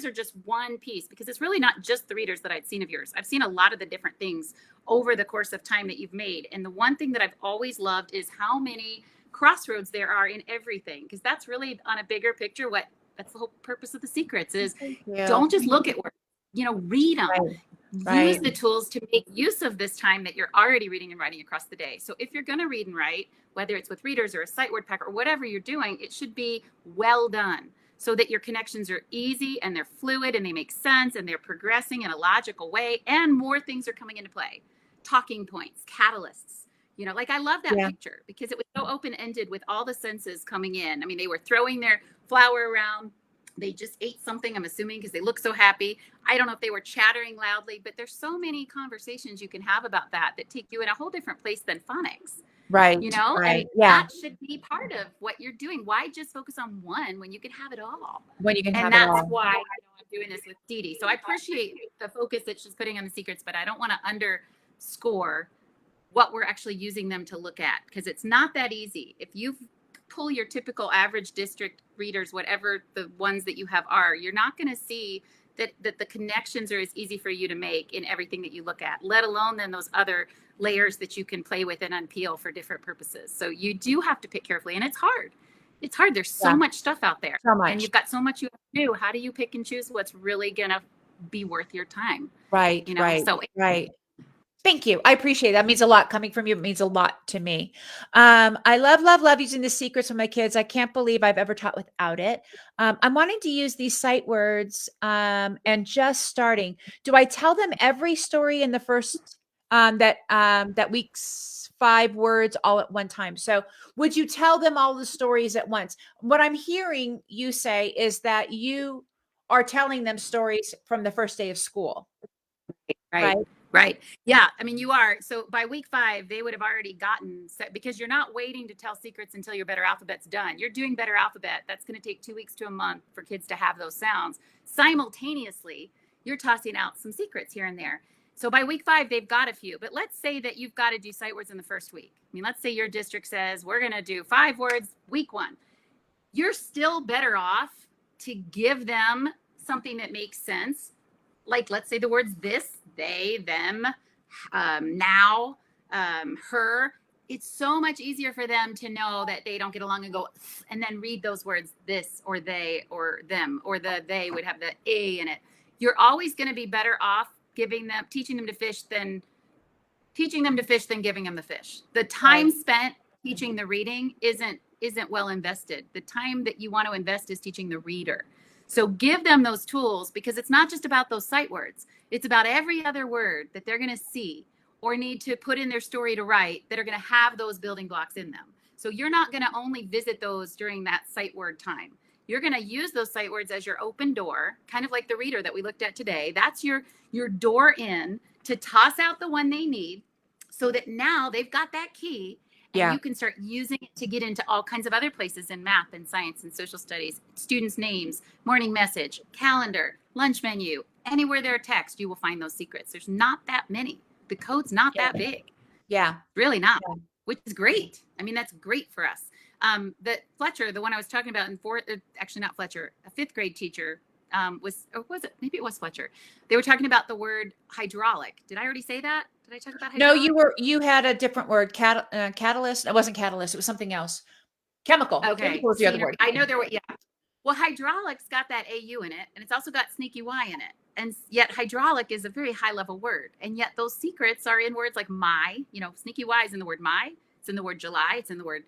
are just one piece, because it's really not just the readers that I'd seen of yours. I've seen a lot of the different things over the course of time that you've made. And the one thing that I've always loved is how many crossroads there are in everything, because that's really, on a bigger picture, that's the whole purpose of the secrets is, Thank you. don't just look at words, read them. Right. Use Right. the tools to make use of this time that you're already reading and writing across the day. So if you're going to read and write, whether it's with readers or a sight word pack or whatever you're doing, it should be well done, so that your connections are easy and they're fluid and they make sense and they're progressing in a logical way, and more things are coming into play. Talking points, catalysts. Like, I love that Yeah. picture because it was so open-ended with all the senses coming in. I mean, they were throwing their flour around. They just ate something, I'm assuming, because they look so happy. I don't know if they were chattering loudly, but there's so many conversations you can have about that take you in a whole different place than phonics. Right. you know, and Right. Yeah. that should be part of what you're doing. Why just focus on one when you can have it all? When you can And have it that's all. why I'm doing this with Dee Dee. So I appreciate the focus that she's putting on the secrets, but I don't want to underscore what we're actually using them to look at, because it's not that easy. If you pull your typical average district readers, whatever the ones that you have are, you're not going to see that the connections are as easy for you to make in everything that you look at, let alone then those other layers that you can play with and unpeel for different purposes. So you do have to pick carefully, and it's hard. It's hard. There's so Yeah. much stuff out there, So and much. you've got so much you have to do. How do you pick and choose what's really going to be worth your time? Right. You know, Right. so Right. Thank you. I appreciate it. That means a lot coming from you. It means a lot to me. I love, love, love using the secrets with my kids. I can't believe I've ever taught without it. I'm wanting to use these sight words and just starting. Do I tell them every story in the first that week's 5 words all at one time? So would you tell them all the stories at once? What I'm hearing you say is that you are telling them stories from the first day of school, right. right? Right. Yeah. I mean, you are. So by week 5, they would have already gotten set, because you're not waiting to tell secrets until your Better Alphabet's done. You're doing Better Alphabet. That's going to take 2 weeks to a month for kids to have those sounds. Simultaneously, you're tossing out some secrets here and there. So by week 5, they've got a few. But let's say that you've got to do sight words in the first week. I mean, let's say your district says, we're going to do 5 words week 1. You're still better off to give them something that makes sense. Like, let's say the words this, they, them, now, her. It's so much easier for them to know that they don't get along and go and then read those words, this or they or them, or they would have the a in it. You're always going to be better off teaching them to fish than giving them the fish. The time spent teaching the reading isn't well invested. The time that you want to invest is teaching the reader. So give them those tools, because it's not just about those sight words. It's about every other word that they're going to see or need to put in their story to write that are going to have those building blocks in them. So you're not going to only visit those during that sight word time. You're going to use those sight words as your open door, kind of like the reader that we looked at today. That's your door in to toss out the one they need, so that now they've got that key, and you can start using it to get into all kinds of other places in math and science and social studies, students' names, morning message, calendar, lunch menu, anywhere there are text, you will find those secrets. There's not that many. The code's not that big. Yeah. Really not, which is great. I mean, that's great for us. That Fletcher, the one I was talking about in fourth, actually not Fletcher, a 5th grade teacher, maybe it was Fletcher. They were talking about the word hydraulic. Did I already say that? Did I talk about hydraulic? No, you had a different word, catalyst. It wasn't catalyst. It was something else. Chemical. Okay. Chemical was the other word. I know there were, yeah. Well, hydraulic's got that AU in it, and it's also got sneaky Y in it. And yet hydraulic is a very high level word. And yet those secrets are in words like my, sneaky Y is in the word my, it's in the word July, it's in the word,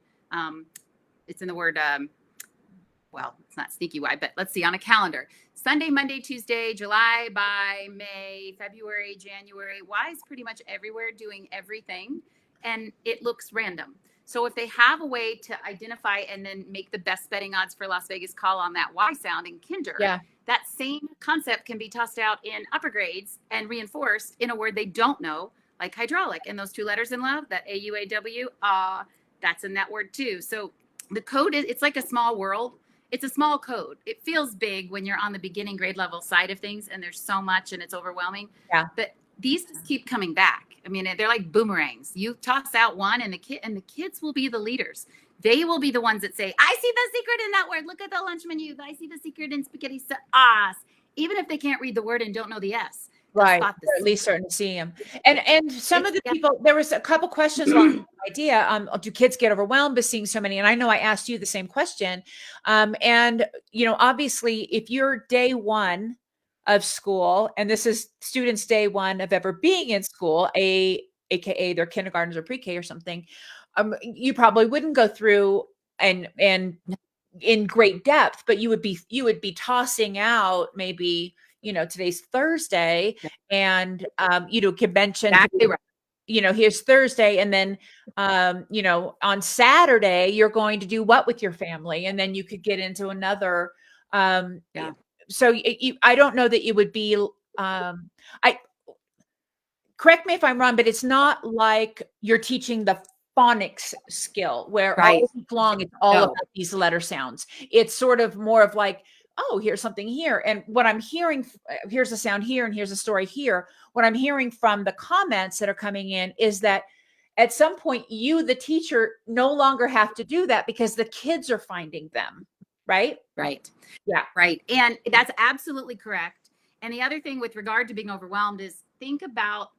well, it's not sneaky Y, but let's see, on a calendar. Sunday, Monday, Tuesday, July, by May, February, January. Y is pretty much everywhere doing everything, and it looks random. So if they have a way to identify and then make the best betting odds for Las Vegas call on that Y sound in kinder, that same concept can be tossed out in upper grades and reinforced in a word they don't know, like hydraulic. And those 2 letters in love, that AUAW, that's in that word too. So the code it's like a small world. It's a small code. It feels big when you're on the beginning grade level side of things and there's so much and it's overwhelming. Yeah. But these just keep coming back. I mean, they're like boomerangs. You toss out one and the kids will be the leaders. They will be the ones that say, I see the secret in that word. Look at the lunch menu. I see the secret in spaghetti sauce. Even if they can't read the word and don't know the S. Right. Or at least starting to see them. And some of the people, there was a couple questions along the idea. Do kids get overwhelmed by seeing so many? And I know I asked you the same question. And obviously if you're day 1 of school, and this is students' day 1 of ever being in school, AKA their kindergartens or pre-K or something, you probably wouldn't go through and in great depth, but you would be tossing out maybe, today's Thursday, and convention. Exactly right. Here's Thursday, and then on Saturday you're going to do what with your family, and then you could get into another. So I don't know that you would be. I correct me if I'm wrong, but it's not like you're teaching the phonics skill where Right. all week long it's all No. about these letter sounds. It's sort of more of like, oh, here's something here. And what I'm hearing, here's a sound here and here's a story here. What I'm hearing from the comments that are coming in is that at some point you, the teacher, no longer have to do that because the kids are finding them. Right? Right. Yeah. Right. And that's absolutely correct. And the other thing with regard to being overwhelmed is think about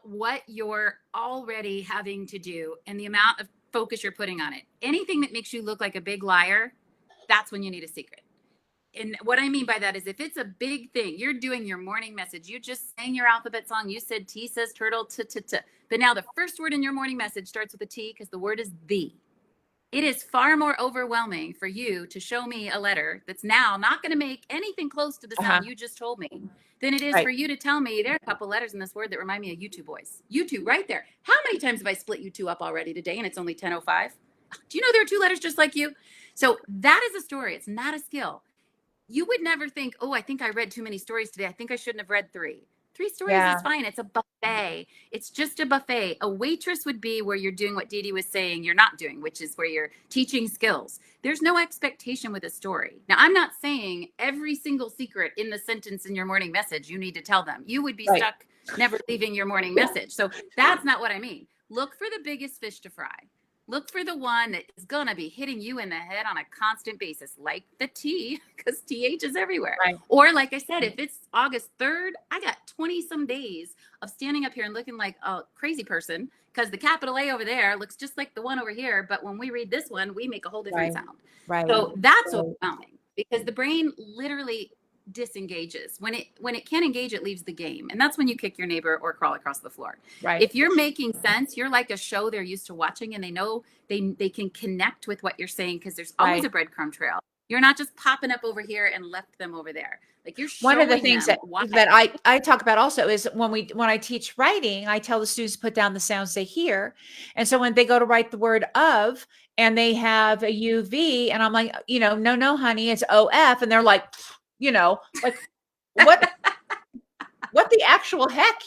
what you're already having to do and the amount of focus you're putting on it. Anything that makes you look like a big liar, that's when you need a secret. And what I mean by that is if it's a big thing, you're doing your morning message, you just sang your alphabet song, you said T says turtle, t, t, t. But now the first word in your morning message starts with a T because the word is the. It is far more overwhelming for you to show me a letter that's now not going to make anything close to the sound you just told me than it is for you to tell me there are a couple letters in this word that remind me of you two boys. You two right there. How many times have I split you two up already today and it's only 10:05? Do you know there are two letters just like you? So that is a story. It's not a skill. You would never think, oh, I think I read too many stories today. I think I shouldn't have read three. Three stories is fine. It's a buffet. It's just a buffet. A waitress would be where you're doing what Dee Dee was saying you're not doing, which is where you're teaching skills. There's no expectation with a story. Now, I'm not saying every single secret in the sentence in your morning message you need to tell them. You would be stuck never leaving your morning message. So that's not what I mean. Look for the biggest fish to fry. Look for the one that is going to be hitting you in the head on a constant basis, like the T, because TH is everywhere. Right. Or like I said, if it's August 3rd, I got 20 some days of standing up here and looking like a crazy person because the capital A over there looks just like the one over here. But when we read this one, we make a whole different sound. Right. So that's overwhelming because the brain literally disengages. When it can't engage, it leaves the game. And that's when you kick your neighbor or crawl across the floor. Right. If you're making sense, you're like a show they're used to watching and they know they can connect with what you're saying because there's always a breadcrumb trail. You're not just popping up over here and left them over there. Like you're showing one of the things that I talk about also is when I teach writing, I tell the students to put down the sounds they hear. And so when they go to write the word of and they have a UV and I'm like, no, honey, it's OF. And they're like, like what the actual heck,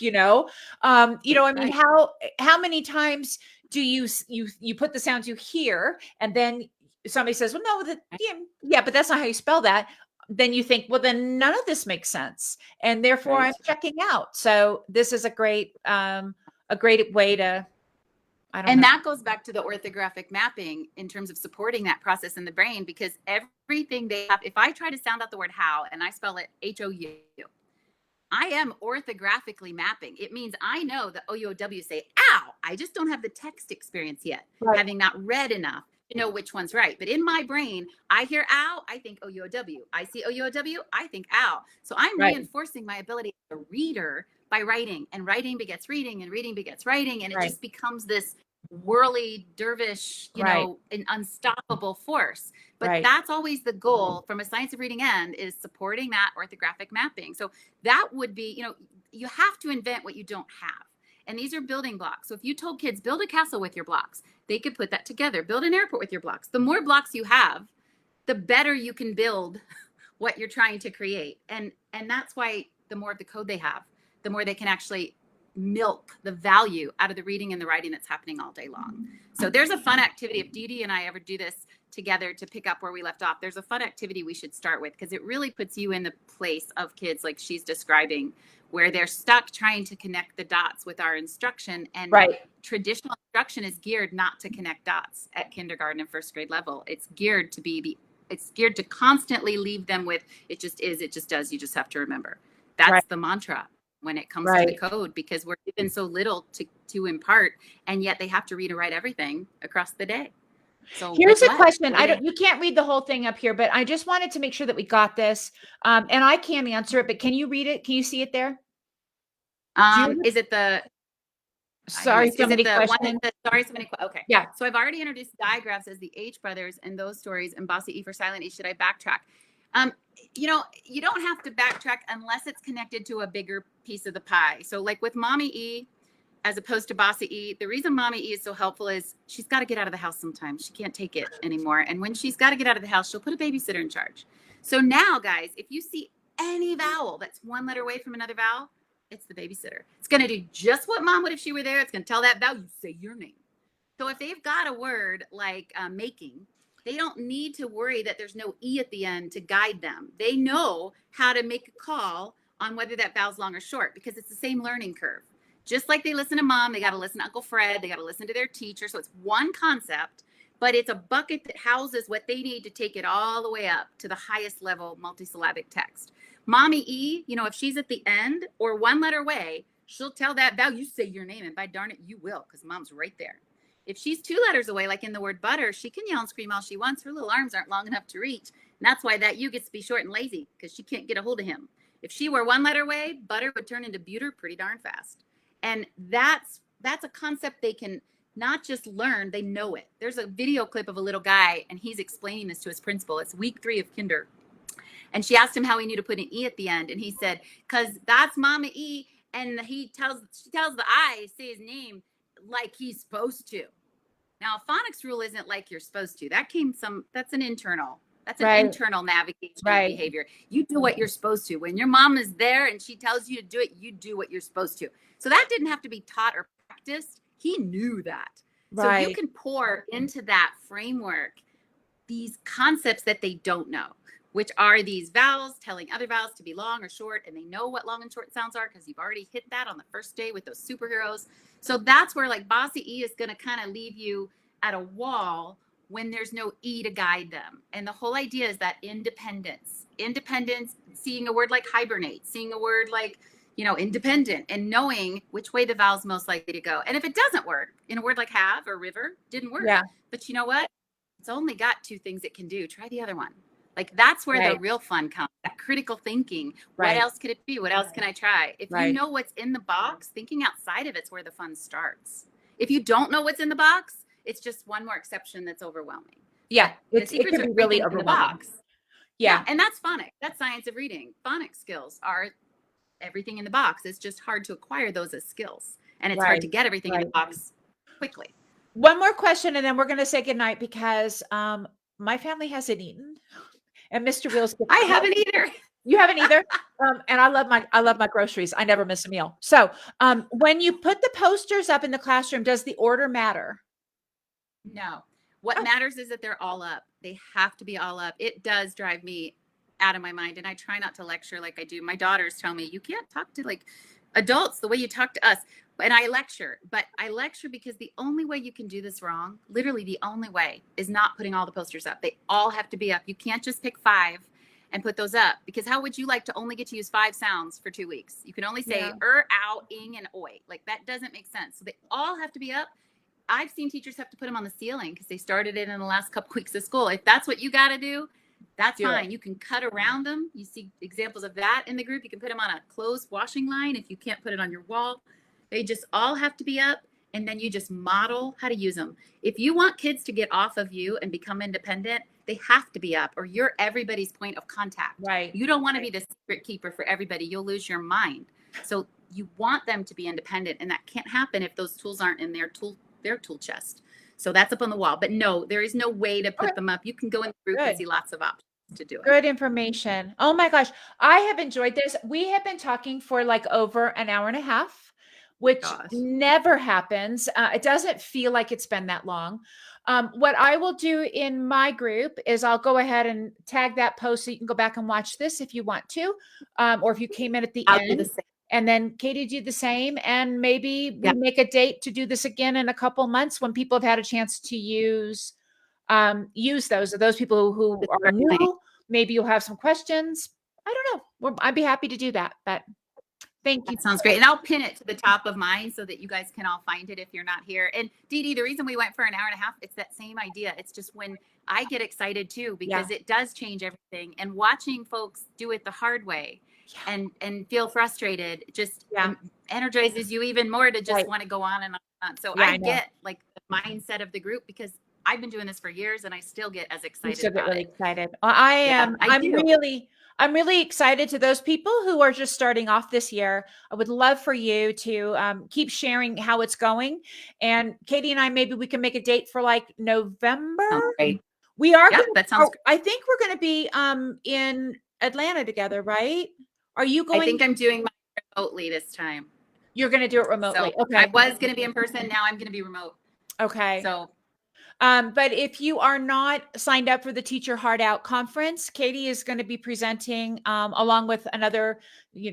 I mean, how many times do you put the sounds you hear and then somebody says, well, no, but that's not how you spell that. Then you think, well, then none of this makes sense. And therefore I'm checking out. So this is a great way to, that goes back to the orthographic mapping in terms of supporting that process in the brain, because everything they have, if I try to sound out the word how and I spell it HOU, I am orthographically mapping. It means I know that OUOW say, ow, I just don't have the text experience yet, having not read enough to know which one's right. But in my brain, I hear ow, I think OUOW. I see OUOW, I think ow. So I'm reinforcing my ability as a reader by writing, and writing begets reading, and reading begets writing. And it just becomes this whirly dervish, an unstoppable force. But that's always the goal from a science of reading end, is supporting that orthographic mapping. So that would be, you have to invent what you don't have. And these are building blocks. So if you told kids, build a castle with your blocks, they could put that together. Build an airport with your blocks. The more blocks you have, the better you can build what you're trying to create. And that's why the more of the code they have, the more they can actually milk the value out of the reading and the writing that's happening all day long. So there's a fun activity. If Dee Dee and I ever do this together to pick up where we left off, there's a fun activity we should start with, because it really puts you in the place of kids like she's describing, where they're stuck trying to connect the dots with our instruction. And traditional instruction is geared not to connect dots at kindergarten and first grade level. It's geared to constantly leave them with, it just is, it just does, you just have to remember. That's the mantra when it comes to the code, because we're given so little to impart, and yet they have to read and write everything across the day. So here's a question. You can't read the whole thing up here, but I just wanted to make sure that we got this. And I can't answer it, but can you read it? Can you see it there? Is it the sorry, somebody question? Okay. Yeah. So I've already introduced diagraphs as the H brothers and those stories, and Bossy E for silent E. Should I backtrack? You don't have to backtrack unless it's connected to a bigger piece of the pie. So like with Mommy E, as opposed to Bossy E, the reason Mommy E is so helpful is she's got to get out of the house sometimes. She can't take it anymore. And when she's got to get out of the house, she'll put a babysitter in charge. So now, guys, if you see any vowel that's one letter away from another vowel, It's the babysitter. It's going to do just what mom would if she were there. It's going to tell that vowel, you say your name. So if they've got a word like making, they don't need to worry that there's no E at the end to guide them. They know how to make a call on whether that vowel's long or short because it's the same learning curve. Just like they listen to mom, they got to listen to Uncle Fred, they got to listen to their teacher. So it's one concept, but it's a bucket that houses what they need to take it all the way up to the highest level multisyllabic text. Mommy E, you know, if she's at the end or one letter away, she'll tell that vowel, you say your name, and by darn it, you will, because mom's right there. If she's 2 letters away, like in the word butter, she can yell and scream all she wants. Her little arms aren't long enough to reach. And that's why that U gets to be short and lazy, because she can't get a hold of him. If she were 1 letter away, butter would turn into buter pretty darn fast. And that's a concept they can not just learn, they know it. There's a video clip of a little guy, and he's explaining this to his principal. It's week 3 of kinder. And she asked him how he knew to put an E at the end. And he said, because that's Mama E. And she tells the I, say his name like he's supposed to. Now, a phonics rule isn't like you're supposed to. That's an internal navigation behavior. You do what you're supposed to. When your mom is there and she tells you to do it, you do what you're supposed to. So that didn't have to be taught or practiced. He knew that. Right. So you can pour into that framework these concepts that they don't know, which are these vowels telling other vowels to be long or short, and they know what long and short sounds are because you've already hit that on the first day with those superheroes. So that's where like Bossy E is going to kind of leave you at a wall when there's no E to guide them. And the whole idea is that independence, seeing a word like hibernate, seeing a word like, you know, independent, and knowing which way the vowel's most likely to go. And if it doesn't work in a word like have or river, didn't work. Yeah. But you know what? It's only got 2 things it can do. Try the other one. Like that's where the real fun comes, that critical thinking. What else could it be? What else can I try? If you know what's in the box, thinking outside of it's where the fun starts. If you don't know what's in the box, it's just one more exception that's overwhelming. Yeah, it can be really overwhelming. Box. Yeah, and that's phonics. That's science of reading. Phonics skills are everything in the box. It's just hard to acquire those as skills. And it's hard to get everything in the box quickly. One more question, and then we're going to say goodnight because my family hasn't eaten. And Mr. Wheels, I haven't either. You haven't either. And I love my groceries. I never miss a meal. So when you put the posters up in the classroom, does the order matter? No. What matters is that they're all up. They have to be all up. It does drive me out of my mind. And I try not to lecture like I do. My daughters tell me, you can't talk to like adults the way you talk to us. And I lecture, but I lecture because the only way you can do this wrong, literally the only way, is not putting all the posters up. They all have to be up. You can't just pick 5 and put those up, because how would you like to only get to use 5 sounds for 2 weeks? You can only say ow, ing, and oi. Like that doesn't make sense. So they all have to be up. I've seen teachers have to put them on the ceiling because they started it in the last couple weeks of school. If that's what you got to do, that's fine. You can cut around them. You see examples of that in the group. You can put them on a closed washing line if you can't put it on your wall. They just all have to be up, and then you just model how to use them. If you want kids to get off of you and become independent, they have to be up, or you're everybody's point of contact. Right. You don't want to be the secret keeper for everybody. You'll lose your mind. So you want them to be independent, and that can't happen if those tools aren't in their tool chest. So that's up on the wall. But no, there is no way to put them up. You can go in the group and see lots of options to do it. Good information. Oh my gosh. I have enjoyed this. We have been talking for like over an hour and a half, which never happens. It doesn't feel like it's been that long. What I will do in my group is I'll go ahead and tag that post so you can go back and watch this if you want to, or if you came in at the end. And then Katie do the same. And maybe we make a date to do this again in a couple months when people have had a chance to use those people who are new. Maybe you'll have some questions. I don't know. I'd be happy to do that. But thank you. That sounds great. And I'll pin it to the top of mine so that you guys can all find it if you're not here. And Dee Dee, the reason we went for an hour and a half, it's that same idea. It's just when I get excited too, because it does change everything. And watching folks do it the hard way and feel frustrated just energizes you even more to just want to go on and on. So I get like the mindset of the group, because I've been doing this for years and I still get as excited. You still get really excited. I'm really excited to those people who are just starting off this year. I would love for you to keep sharing how it's going. And Katie and I, maybe we can make a date for like November. We are. That sounds great. I think we're going to be in Atlanta together, right? Are you going? I think I'm doing my remotely this time. You're going to do it remotely. So Okay. I was going to be in person. Now I'm going to be remote. Okay. So but if you are not signed up for the Teacher Heart Out conference, Katie is going to be presenting along with another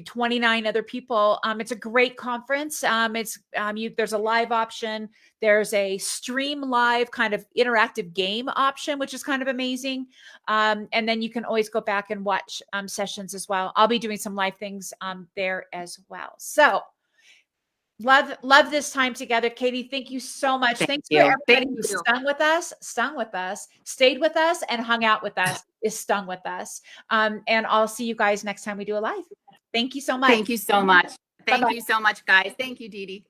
29 other people. It's a great conference. There's a live option. There's a stream live kind of interactive game option, which is kind of amazing. And then you can always go back and watch sessions as well. I'll be doing some live things there as well. So love this time together. Katie, thank you so much. Thanks for everybody who stung with us, stayed with us, and hung out with us, is stung with us. And I'll see you guys next time we do a live. Thank you so much. Thank you so much. Thank Bye-bye. you so much, guys. Thank you, Dee Dee.